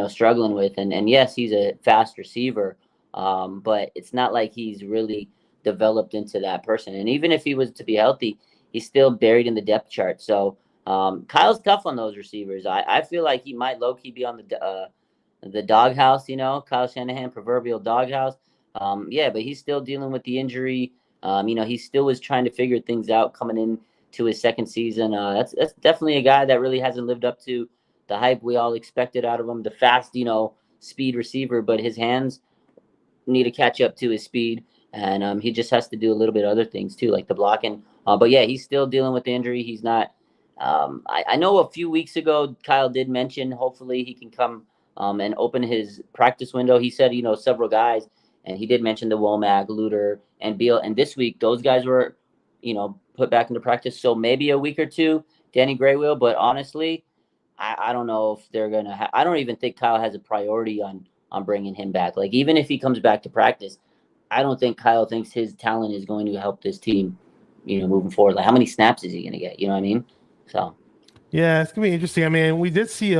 struggling with. And yes, he's a fast receiver, but it's not like he's really developed into that person. And even if he was to be healthy, he's still buried in the depth chart. So Kyle's tough on those receivers. I feel like he might low key be on the doghouse, Kyle Shanahan, proverbial doghouse. Yeah, but he's still dealing with the injury. He still was trying to figure things out coming in to his second season. That's definitely a guy that really hasn't lived up to the hype we all expected out of him. The fast, speed receiver, but his hands need to catch up to his speed, and he just has to do a little bit of other things too, like the blocking. But yeah, he's still dealing with the injury. He's not. I know a few weeks ago, Kyle did mention hopefully he can come and open his practice window. He said, several guys, and he did mention the Womack, Luter, and Beal. And this week, those guys were, put back into practice. So maybe a week or two, Danny Gray will. But honestly, I don't know if they're gonna. I don't even think Kyle has a priority on bringing him back. Like even if he comes back to practice, I don't think Kyle thinks his talent is going to help this team, moving forward. Like how many snaps is he going to get? You know what I mean? So. Yeah, it's gonna be interesting. I mean, we did see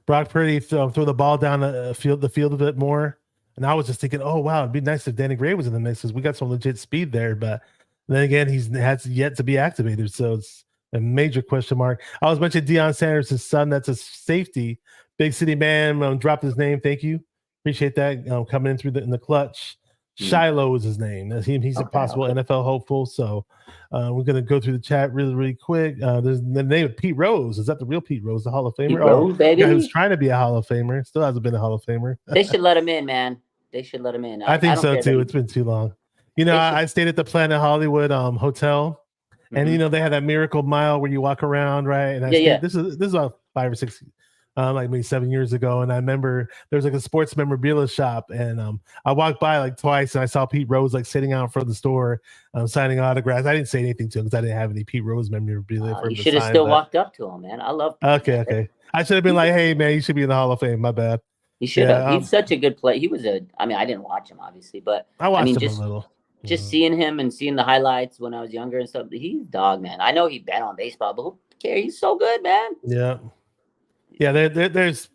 Brock Purdy throw the ball down the field a bit more, and I was just thinking, oh wow, it'd be nice if Danny Gray was in the mix because we got some legit speed there. But then again, has yet to be activated, so it's a major question mark. I was mentioning Deion Sanders' son. That's a safety, big city man. Dropped his name. Thank you, appreciate that. Coming in through in the clutch. Shiloh is his name. He's a possible NFL hopeful. So we're going to go through the chat really, really quick. There's the name of Pete Rose. Is that the real Pete Rose, the Hall of Famer? Pete Rose, baby. Guy who's trying to be a Hall of Famer. Still hasn't been a Hall of Famer. They should let him in, man. They should let him in. I think so, too. It's been too long. I stayed at the Planet Hollywood hotel. And, they had that Miracle Mile where you walk around, right? And this is about 5 or 6 like maybe 7 years ago, and I remember there was like a sports memorabilia shop, and I walked by like twice, and I saw Pete Rose like sitting out in front of the store, signing autographs. I didn't say anything to him because I didn't have any Pete Rose memorabilia. For him you should have still walked up to him, man. I love. Okay. I should have been like, "Hey, man, you should be in the Hall of Fame." My bad. He should have. He's such a good player. He was I mean, I didn't watch him obviously, but I watched him just a little. Just seeing him and seeing the highlights when I was younger and stuff. He's dog, man. I know he bet on baseball, but who cares? He's so good, man. Yeah. Yeah, there's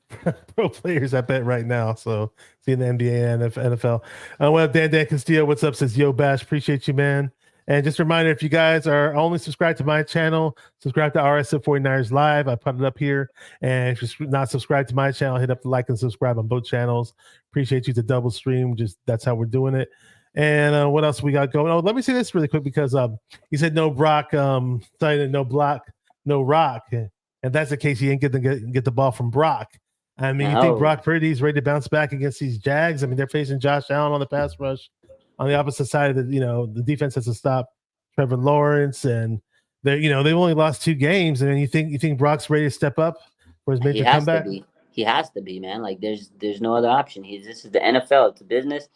pro players I bet right now. So seeing the NBA and NFL. Well, Dan Castillo, what's up? Says Yo Bash, appreciate you, man. And just a reminder, if you guys are only subscribed to my channel, subscribe to RSF 49ers Live. I put it up here. And if you're not subscribed to my channel, hit up the like and subscribe on both channels. Appreciate you to double stream. Just that's how we're doing it. And what else we got going? Oh, let me say this really quick because you said no Brock, no block, no rock. If that's the case, you ain't get the ball from Brock. I mean, you think Brock Purdy's ready to bounce back against these Jags? I mean, they're facing Josh Allen on the pass rush. On the opposite side of the defense has to stop Trevor Lawrence, and they've only lost 2 games. And you think Brock's ready to step up for his major comeback? He has to be, man. Like there's no other option. This is the NFL. It's a business.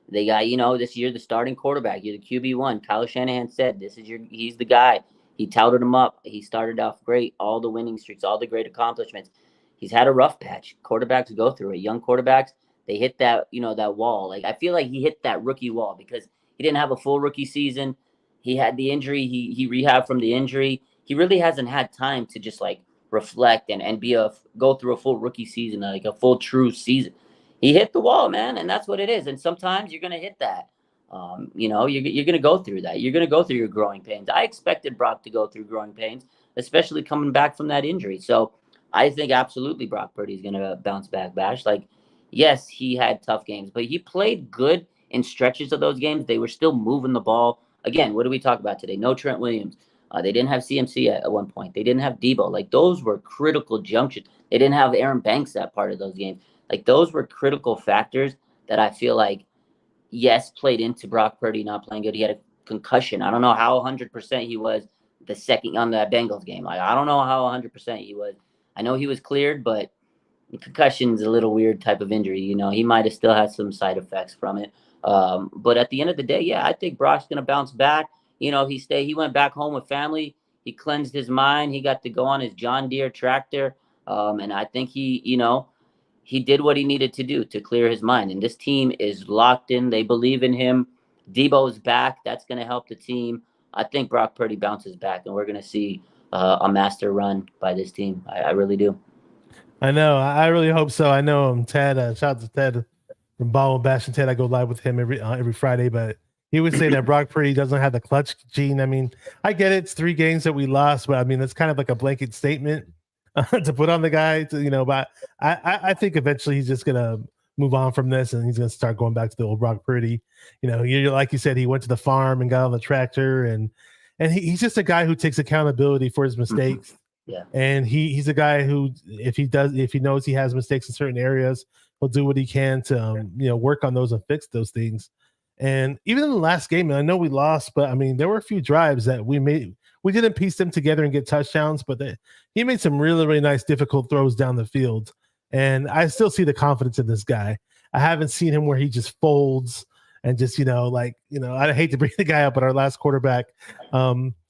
They got this year the starting quarterback. You're the QB1. Kyle Shanahan said he's the guy. He touted him up. He started off great, all the winning streaks, all the great accomplishments. He's had a rough patch. Quarterbacks go through it. Young quarterbacks, they hit that, that wall. Like I feel like he hit that rookie wall because he didn't have a full rookie season. He had the injury. He rehabbed from the injury. He really hasn't had time to just like reflect and go through a full rookie season, like a full true season. He hit the wall, man, and that's what it is. And sometimes you're gonna hit that. You're going to go through that. You're going to go through your growing pains. I expected Brock to go through growing pains, especially coming back from that injury. So I think absolutely Brock Purdy is going to bounce back, Bash. Like, yes, he had tough games, but he played good in stretches of those games. They were still moving the ball. Again, what do we talk about today? No Trent Williams. They didn't have CMC at one point. They didn't have Debo. Like, those were critical junctions. They didn't have Aaron Banks that part of those games. Like, those were critical factors that I feel like, yes, played into Brock Purdy not playing good. He had a concussion. I don't know how 100% he was the second on that Bengals game. Like, I don't know how 100% he was. I know he was cleared, but concussion is a little weird type of injury. He might have still had some side effects from it. But at the end of the day, yeah, I think Brock's going to bounce back. He went back home with family. He cleansed his mind. He got to go on his John Deere tractor. And I think he he did what he needed to do to clear his mind. And this team is locked in. They believe in him. Debo's back. That's going to help the team. I think Brock Purdy bounces back, and we're going to see a master run by this team. I really do. I know. I really hope so. I know Ted. Shout out to Ted from Ball and Bash and Ted. I go live with him every Friday, but he would say that Brock Purdy doesn't have the clutch gene. I mean, I get it. It's 3 games that we lost, but I mean, it's kind of like a blanket statement to put on the guy. But I think eventually he's just gonna move on from this, and he's gonna start going back to the old Brock Purdy. You like you said, he went to the farm and got on the tractor, and he's just a guy who takes accountability for his mistakes. Yeah, and he's a guy who, if he knows he has mistakes in certain areas, he'll do what he can to work on those and fix those things. And even in the last game, I know we lost, but I mean, there were a few drives that we didn't piece them together and get touchdowns, but he made some really, really nice, difficult throws down the field. And I still see the confidence in this guy. I haven't seen him where he just folds and just, I hate to bring the guy up, but our last quarterback,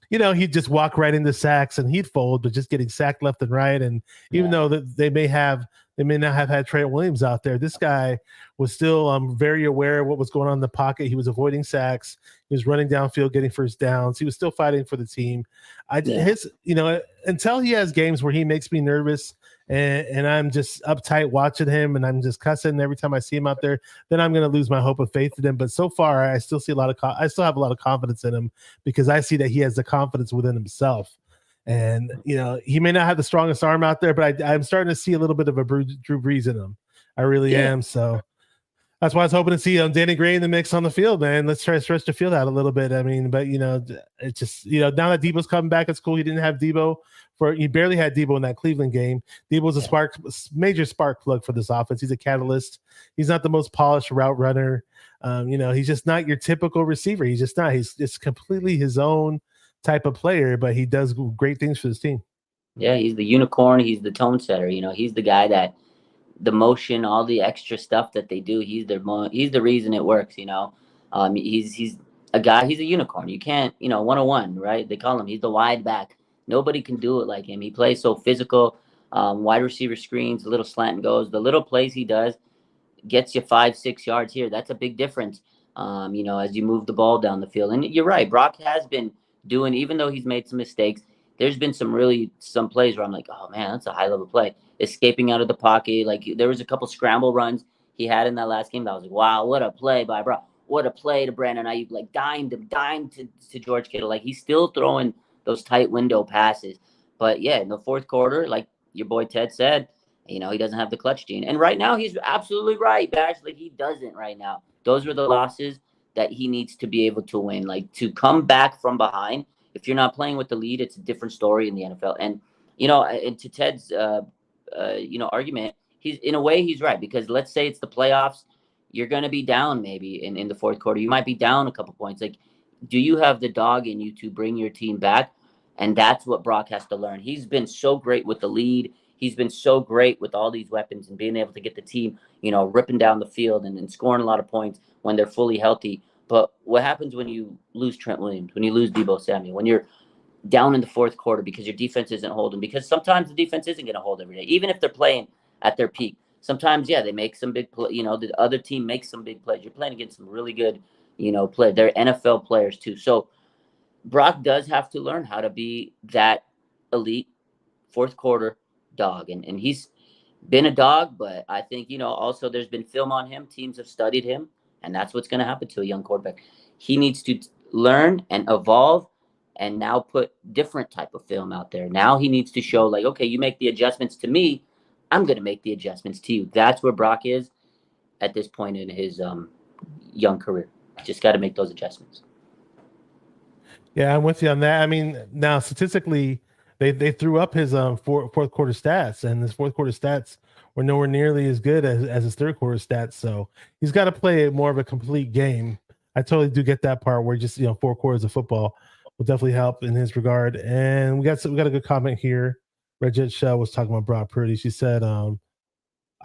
he'd just walk right into sacks and he'd fold, but just getting sacked left and right. And even though that they may not have had Trent Williams out there, this guy was still very aware of what was going on in the pocket. He was avoiding sacks. He was running downfield, getting first downs. He was still fighting for the team. Until he has games where he makes me nervous and I'm just uptight watching him and I'm just cussing every time I see him out there, then I'm going to lose my hope of faith in him. But so far, I still see I still have a lot of confidence in him because I see that he has the confidence within himself. And, he may not have the strongest arm out there, but I'm starting to see a little bit of a Drew Brees in him. I really am. So that's why I was hoping to see Danny Gray in the mix on the field, man. Let's try to stretch the field out a little bit. I mean, but, it's just, now that Debo's coming back, it's cool. He didn't have Debo he barely had Debo in that Cleveland game. Debo's a major spark plug for this offense. He's a catalyst. He's not the most polished route runner. He's just not your typical receiver. He's just not. He's just completely his own type of player, but he does great things for his team. Yeah, he's the unicorn. He's the tone setter. He's the guy that the motion, all the extra stuff that they do, he's the reason it works. He's a guy. He's a unicorn. You can't, 101, right? They call him. He's the wide back. Nobody can do it like him. He plays so physical, wide receiver screens, the little slant and goes, the little plays he does gets you 5-6 yards here. That's a big difference. As you move the ball down the field. And you're right. Brock has been doing, even though he's made some mistakes, there's been some plays where I'm like, oh man, that's a high level play. Escaping out of the pocket. Like there was a couple scramble runs he had in that last game that I was like, wow, what a play by Brock. What a play to Brandon Ayuk, like dimed to George Kittle. Like he's still throwing those tight window passes. But yeah, in the fourth quarter, like your boy Ted said, he doesn't have the clutch gene. And right now he's absolutely right, Bash. Like he doesn't right now. Those are the losses that he needs to be able to win. Like to come back from behind. If you're not playing with the lead, it's a different story in the NFL. And, and to Ted's, argument, he's right. Because let's say it's the playoffs, you're going to be down maybe in the fourth quarter. You might be down a couple points. Like, do you have the dog in you to bring your team back? And that's what Brock has to learn. He's been so great with the lead. He's been so great with all these weapons and being able to get the team, ripping down the field and scoring a lot of points when they're fully healthy. But what happens when you lose Trent Williams, when you lose Debo Samuel, when you're down in the fourth quarter because your defense isn't holding? Because sometimes the defense isn't going to hold every day, even if they're playing at their peak. Sometimes, they make some big play. The other team makes some big plays. You're playing against some really good, play. They're NFL players too. So Brock does have to learn how to be that elite fourth quarter dog. And he's been a dog, but I think, also there's been film on him. Teams have studied him, and that's what's going to happen to a young quarterback. He needs to learn and evolve and now put different type of film out there. Now he needs to show like, okay, you make the adjustments to me, I'm going to make the adjustments to you. That's where Brock is at this point in his young career. Just got to make those adjustments. Yeah, I'm with you on that. I mean, now statistically, they threw up his fourth quarter stats, and his fourth quarter stats were nowhere nearly as good as his third quarter stats. So he's got to play more of a complete game. I totally do get that part where just 4 quarters of football will definitely help in his regard. And we got a good comment here. Reggie Shell was talking about Brock Purdy. She said, "I'm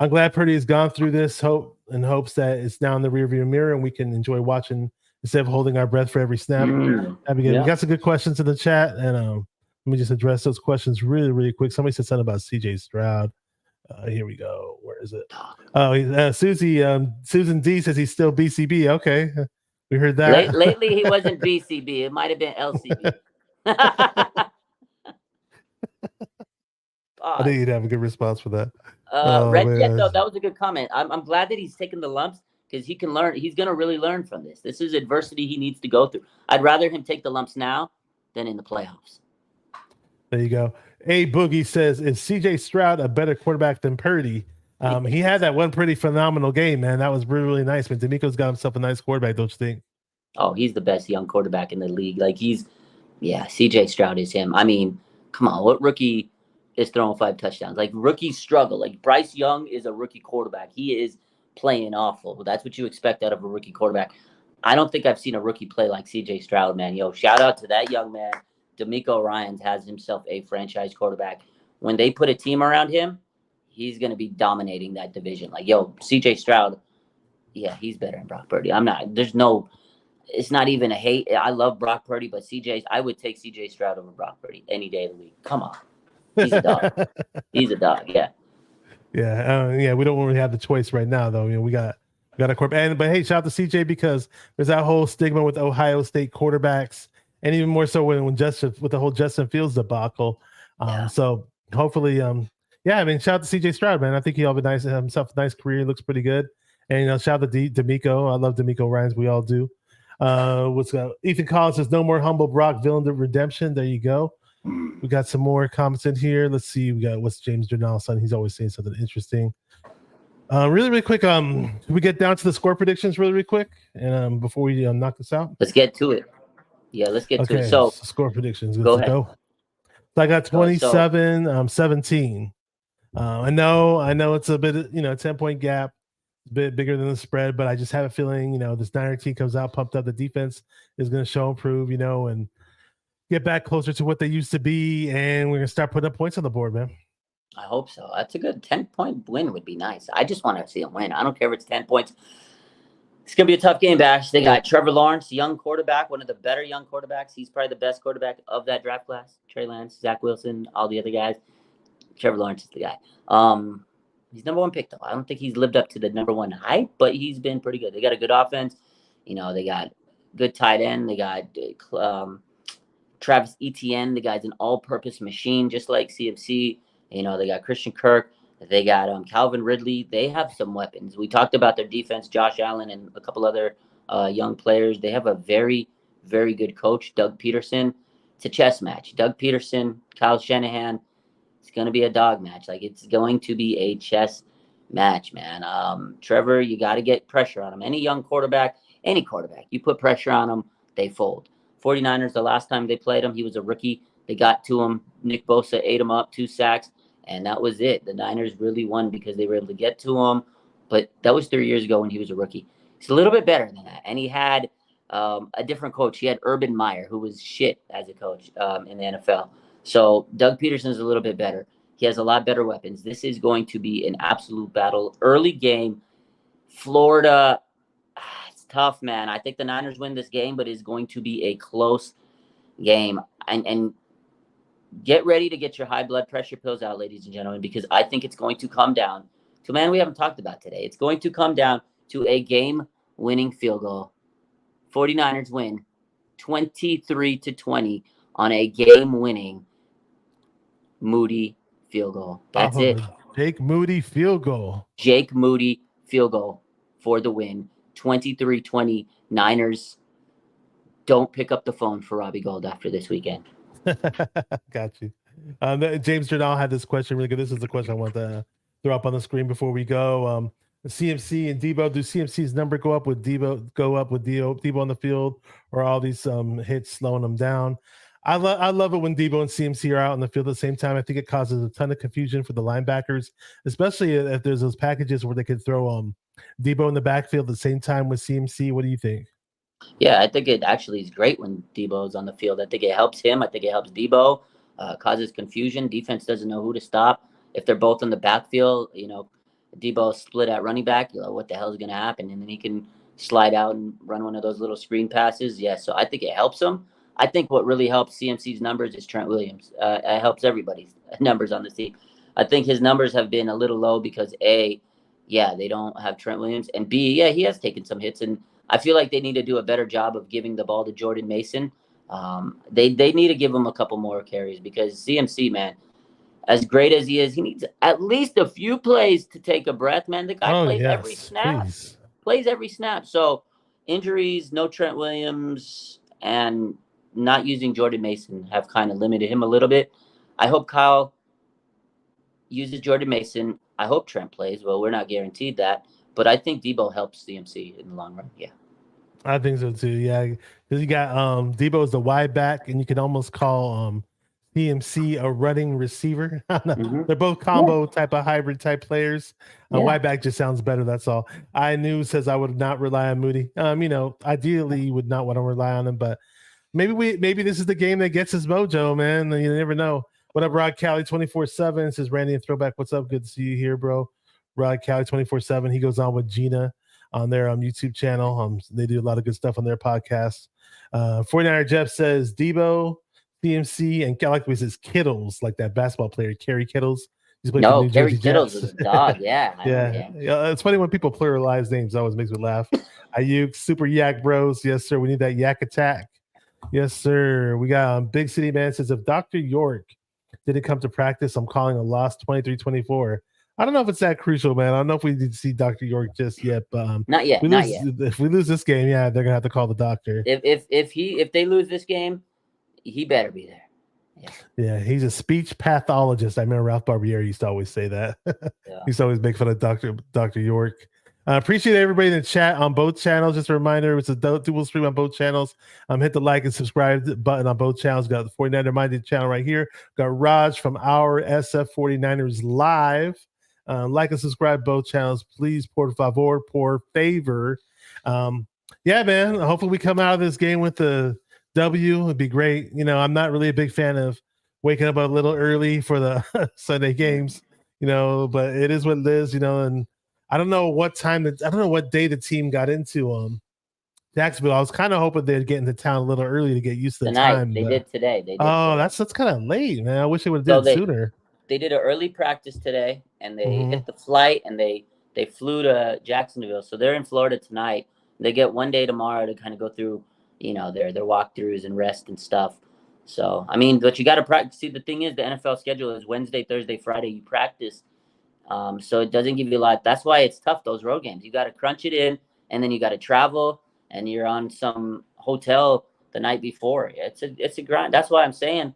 glad Purdy has gone through this hopes that it's now in the rearview mirror and we can enjoy watching instead of holding our breath for every snap." That'd be good. Yeah. We got some good questions in the chat, and let me just address those questions really, really quick. Somebody said something about CJ Stroud. Here we go. Where is it? Oh, Susan D says he's still BCB. Okay, we heard that. Lately, he wasn't BCB. It might have been LCB. I think you'd have a good response for that. Red, yeah, man. no, that was a good comment. I'm glad that he's taking the lumps because he can learn. He's going to really learn from this. This is adversity he needs to go through. I'd rather him take the lumps now than in the playoffs. There you go. A Boogie says, is CJ Stroud a better quarterback than Purdy? He had that one pretty phenomenal game, man. That was really nice. But D'Amico's got himself a nice quarterback, don't you think? Oh, he's the best young quarterback in the league. Like CJ Stroud is him. I mean, come on, what rookie is throwing 5 touchdowns? Like, rookies struggle. Like, Bryce Young is a rookie quarterback. He is playing awful. That's what you expect out of a rookie quarterback. I don't think I've seen a rookie play like CJ Stroud, man. Yo, shout out to that young man. D'Amico Ryans has himself a franchise quarterback. When they put a team around him, he's going to be dominating that division. Like, yo, CJ Stroud, yeah, he's better than Brock Purdy. It's not even a hate. I love Brock Purdy, but I would take CJ Stroud over Brock Purdy any day of the week. Come on. He's a dog. He's a dog, yeah. Yeah, we don't really have the choice right now, though. You know, we got a quarterback. But hey, shout out to CJ because there's that whole stigma with Ohio State quarterbacks. And even more so with the whole Justin Fields debacle. So hopefully, shout out to CJ Stroud, man. I think he'll have himself a nice career. He looks pretty good. And shout out to D'Amico. I love D'Amico Ryans. We all do. Ethan Collins says, no more humble Brock villain to redemption. There you go. We got some more comments in here. Let's see. We got what's James Jernal's son. He's always saying something interesting. Really quick. Can we get down to the score predictions really quick? And before we knock this out, let's get to it. Yeah, let's get to it. So score predictions. Go ahead. So I got 27, 17. I know it's a bit, 10-point gap, a bit bigger than the spread, but I just have a feeling, this Niner team comes out pumped up. The defense is going to show improve, and get back closer to what they used to be, and we're going to start putting up points on the board, man. I hope so. That's a good 10-point win would be nice. I just want to see them win. I don't care if it's 10 points. It's going to be a tough game, Bash. They got Trevor Lawrence, young quarterback, one of the better young quarterbacks. He's probably the best quarterback of that draft class. Trey Lance, Zach Wilson, all the other guys. Trevor Lawrence is the guy. He's number 1 pick, though. I don't think he's lived up to the number 1 hype, but he's been pretty good. They got a good offense. They got good tight end. They got Travis Etienne. The guy's an all-purpose machine, just like CMC. They got Christian Kirk. They got Calvin Ridley. They have some weapons. We talked about their defense, Josh Allen, and a couple other young players. They have a very, very good coach, Doug Peterson. It's a chess match. Doug Peterson, Kyle Shanahan. It's going to be a dog match. Like, it's going to be a chess match, man. Trevor, you got to get pressure on him. Any young quarterback, any quarterback, you put pressure on them, they fold. 49ers, the last time they played him, he was a rookie. They got to him. Nick Bosa ate him up, 2 sacks. And that was it. The Niners really won because they were able to get to him. But that was 3 years ago when he was a rookie. He's a little bit better than that. And he had a different coach. He had Urban Meyer, who was shit as a coach in the NFL. So Doug Peterson's a little bit better. He has a lot better weapons. This is going to be an absolute battle. Early game. Florida, it's tough, man. I think the Niners win this game, but it's going to be a close game. And get ready to get your high blood pressure pills out, ladies and gentlemen, because I think it's going to come down to, man, we haven't talked about today. It's going to come down to a game-winning field goal. 49ers win 23-20 on a game-winning Moody field goal. That's it. Jake Moody field goal. Jake Moody field goal for the win. 23-20. Niners, don't pick up the phone for Robbie Gould after this weekend. Got you. James Jernal had this question really good. This is the question I want to throw up on the screen before we go. CMC and Debo, do CMC's number go up with Debo on the field, or all these hits slowing them down? I love it when Debo and CMC are out on the field at the same time. I think it causes a ton of confusion for the linebackers, especially if there's those packages where they could throw Debo in the backfield at the same time with CMC. What do you think? Yeah, I think it actually is great when Debo's on the field. I think it helps him. I think it helps Debo, causes confusion. Defense doesn't know who to stop. If they're both in the backfield, Debo split at running back, what the hell is going to happen? And then he can slide out and run one of those little screen passes. Yeah, so I think it helps him. I think what really helps CMC's numbers is Trent Williams. It helps everybody's numbers on the team. I think his numbers have been a little low because they don't have Trent Williams, and B, he has taken some hits, and I feel like they need to do a better job of giving the ball to Jordan Mason. They need to give him a couple more carries because CMC, man, as great as he is, he needs at least a few plays to take a breath, man. The guy plays every snap. Please. Plays every snap. So injuries, no Trent Williams, and not using Jordan Mason have kind of limited him a little bit. I hope Kyle uses Jordan Mason. I hope Trent plays. Well, we're not guaranteed that, but I think Debo helps CMC in the long run. Yeah. I think so too. Yeah, because you got Debo is the wide back, and you can almost call CMC a running receiver. They're both combo type of hybrid type players. Wide back just sounds better. That's all. I knew says I would not rely on Moody. Ideally you would not want to rely on him, but maybe this is the game that gets his mojo, man. You never know. What up, Rod Cali 24/7 says Randy and Throwback. What's up? Good to see you here, bro. Rod Cali 24/7. He goes on with Gina on their YouTube channel. They do a lot of good stuff on their podcast. 49er Jeff says Debo, CMC, and I like the way he says Kittles, like that basketball player, Kerry Kittles. No, Kerry Kittles is a dog. Yeah. Yeah. It's funny when people pluralize names. It always makes me laugh. Ayuk, Super Yak Bros. Yes, sir. We need that Yak attack. Yes, sir. We got Big City Man says if Dr. York didn't come to practice, I'm calling a loss 23-24. I don't know if it's that crucial, man. I don't know if we need to see Dr. York just yet, but not yet. If we lose this game, they're gonna have to call the doctor. If they lose this game, he better be there. Yeah, he's a speech pathologist. I remember Ralph Barbieri used to always say that. He used to always make fun of Dr. York. Appreciate everybody in the chat on both channels. Just a reminder, it's a dual stream on both channels. Hit the like and subscribe button on both channels. Got the 49er Minded channel right here. Got Raj from our SF 49ers live. Like and subscribe both channels, please. Por favor, por favor. Man. Hopefully we come out of this game with the W. It'd be great. I'm not really a big fan of waking up a little early for the Sunday games. But it is what it is. And I don't know what day the team got into Jacksonville. I was kind of hoping they'd get into town a little early to get used to the time. They did today. That's kind of late, man. I wish they would have done it sooner. They did an early practice today, and they hit the flight, and they flew to Jacksonville. So they're in Florida tonight. They get one day tomorrow to kind of go through, their walkthroughs and rest and stuff. So, but you got to practice. See, the thing is, the NFL schedule is Wednesday, Thursday, Friday. You practice. So it doesn't give you a lot. That's why it's tough, those road games. You got to crunch it in, and then you got to travel, and you're on some hotel the night before. It's a grind. That's why I'm saying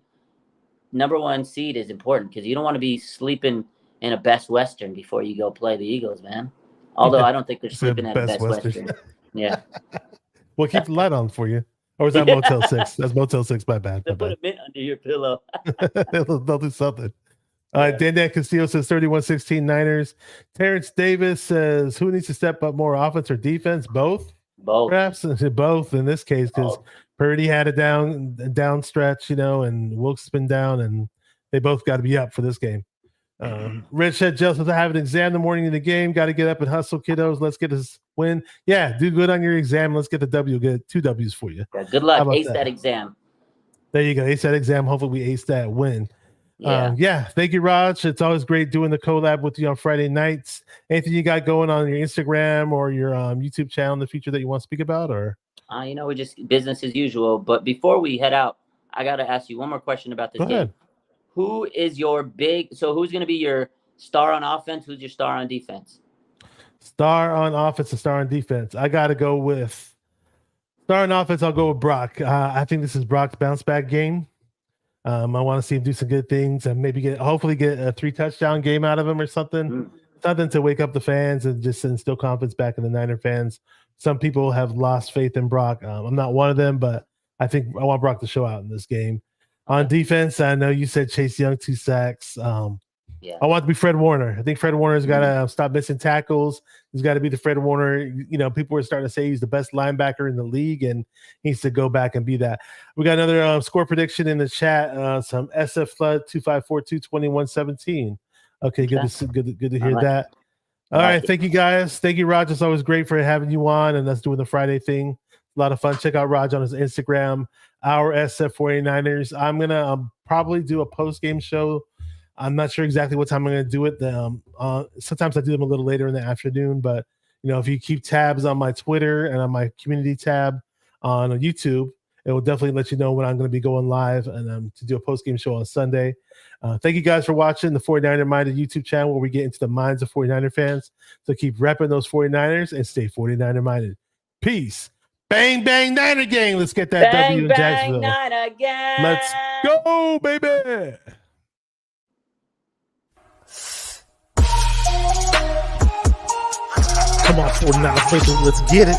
number one seed is important because you don't want to be sleeping in a Best Western before you go play the Eagles, man. Although I don't think they're sleeping at a Best Western. Yeah. We'll keep the light on for you. Or is that Motel 6? That's Motel 6. My bad. They'll put a mint under your pillow. They'll do something. Dan Castillo says 31-16 Niners. Terrence Davis says who needs to step up more, offense or defense? Both. Perhaps both in this case because Purdy had a down stretch, and Wilkes has been down, and they both got to be up for this game. Rich said Joseph, I have an exam in the morning of the game. Got to get up and hustle, kiddos. Let's get this win. Yeah, do good on your exam. Let's get the W. Get 2 W's for you. Yeah, good luck. Ace that exam. There you go. Ace that exam. Hopefully we ace that win. Thank you, Raj. It's always great doing the collab with you on Friday nights. Anything you got going on your Instagram or your YouTube channel in the future that you want to speak about? Or we're just business as usual. But before we head out, I got to ask you one more question about this game. Ahead. Who is your who's going to be your star on offense? Who's your star on defense? Star on offense and star on defense. I got to go with star on offense. I'll go with Brock. I think this is Brock's bounce back game. I want to see him do some good things and maybe hopefully get a 3 touchdown game out of him or something. Something to wake up the fans and just instill confidence back in the Niner fans. Some people have lost faith in Brock. I'm not one of them, but I think I want Brock to show out in this game. On defense, I know you said Chase Young 2 sacks. I want it to be Fred Warner. I think Fred Warner's got to stop missing tackles. He's got to be the Fred Warner. People are starting to say he's the best linebacker in the league, and he needs to go back and be that. We got another score prediction in the chat. Some SF Flood 2542-21-17. Okay, good to hear that. All right, thank you guys. Thank you, Raj. It's always great for having you on and us doing the Friday thing. A lot of fun. Check out Raj on his Instagram, our SF 49ers. I'm gonna probably do a post game show I'm not sure exactly what time I'm going to do it. Sometimes I do them a little later in the afternoon, but if you keep tabs on my Twitter and on my community tab on YouTube, it will definitely let you know when I'm going to be going live and to do a post-game show on Sunday. Thank you guys for watching the 49er Minded YouTube channel, where we get into the minds of 49er fans. So keep repping those 49ers and stay 49er minded. Peace. Bang, bang, Niner gang. Let's get that Bang, W in bang, Jacksonville. Niner gang. Let's go, baby. Come on, 49er faithful. Let's get it.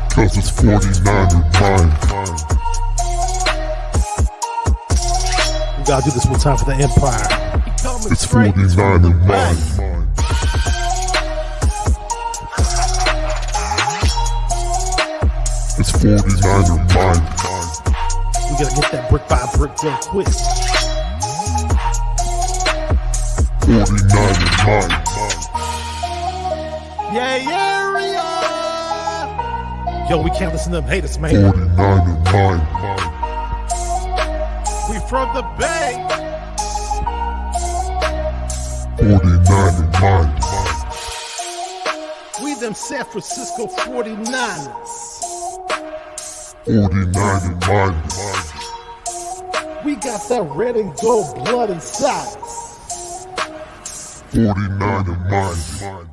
Because it's 49er mind. We got to do this one time for the Empire. It's 49er mind. It's 49er mind. We got to get that brick by brick real quick. 49er mind. Yeah, yo, we can't listen to them haters, man. 49er mind. We from the Bay. 49er mind. We them San Francisco 49ers. 49er mind. We got that red and gold blood inside us. 49er mind.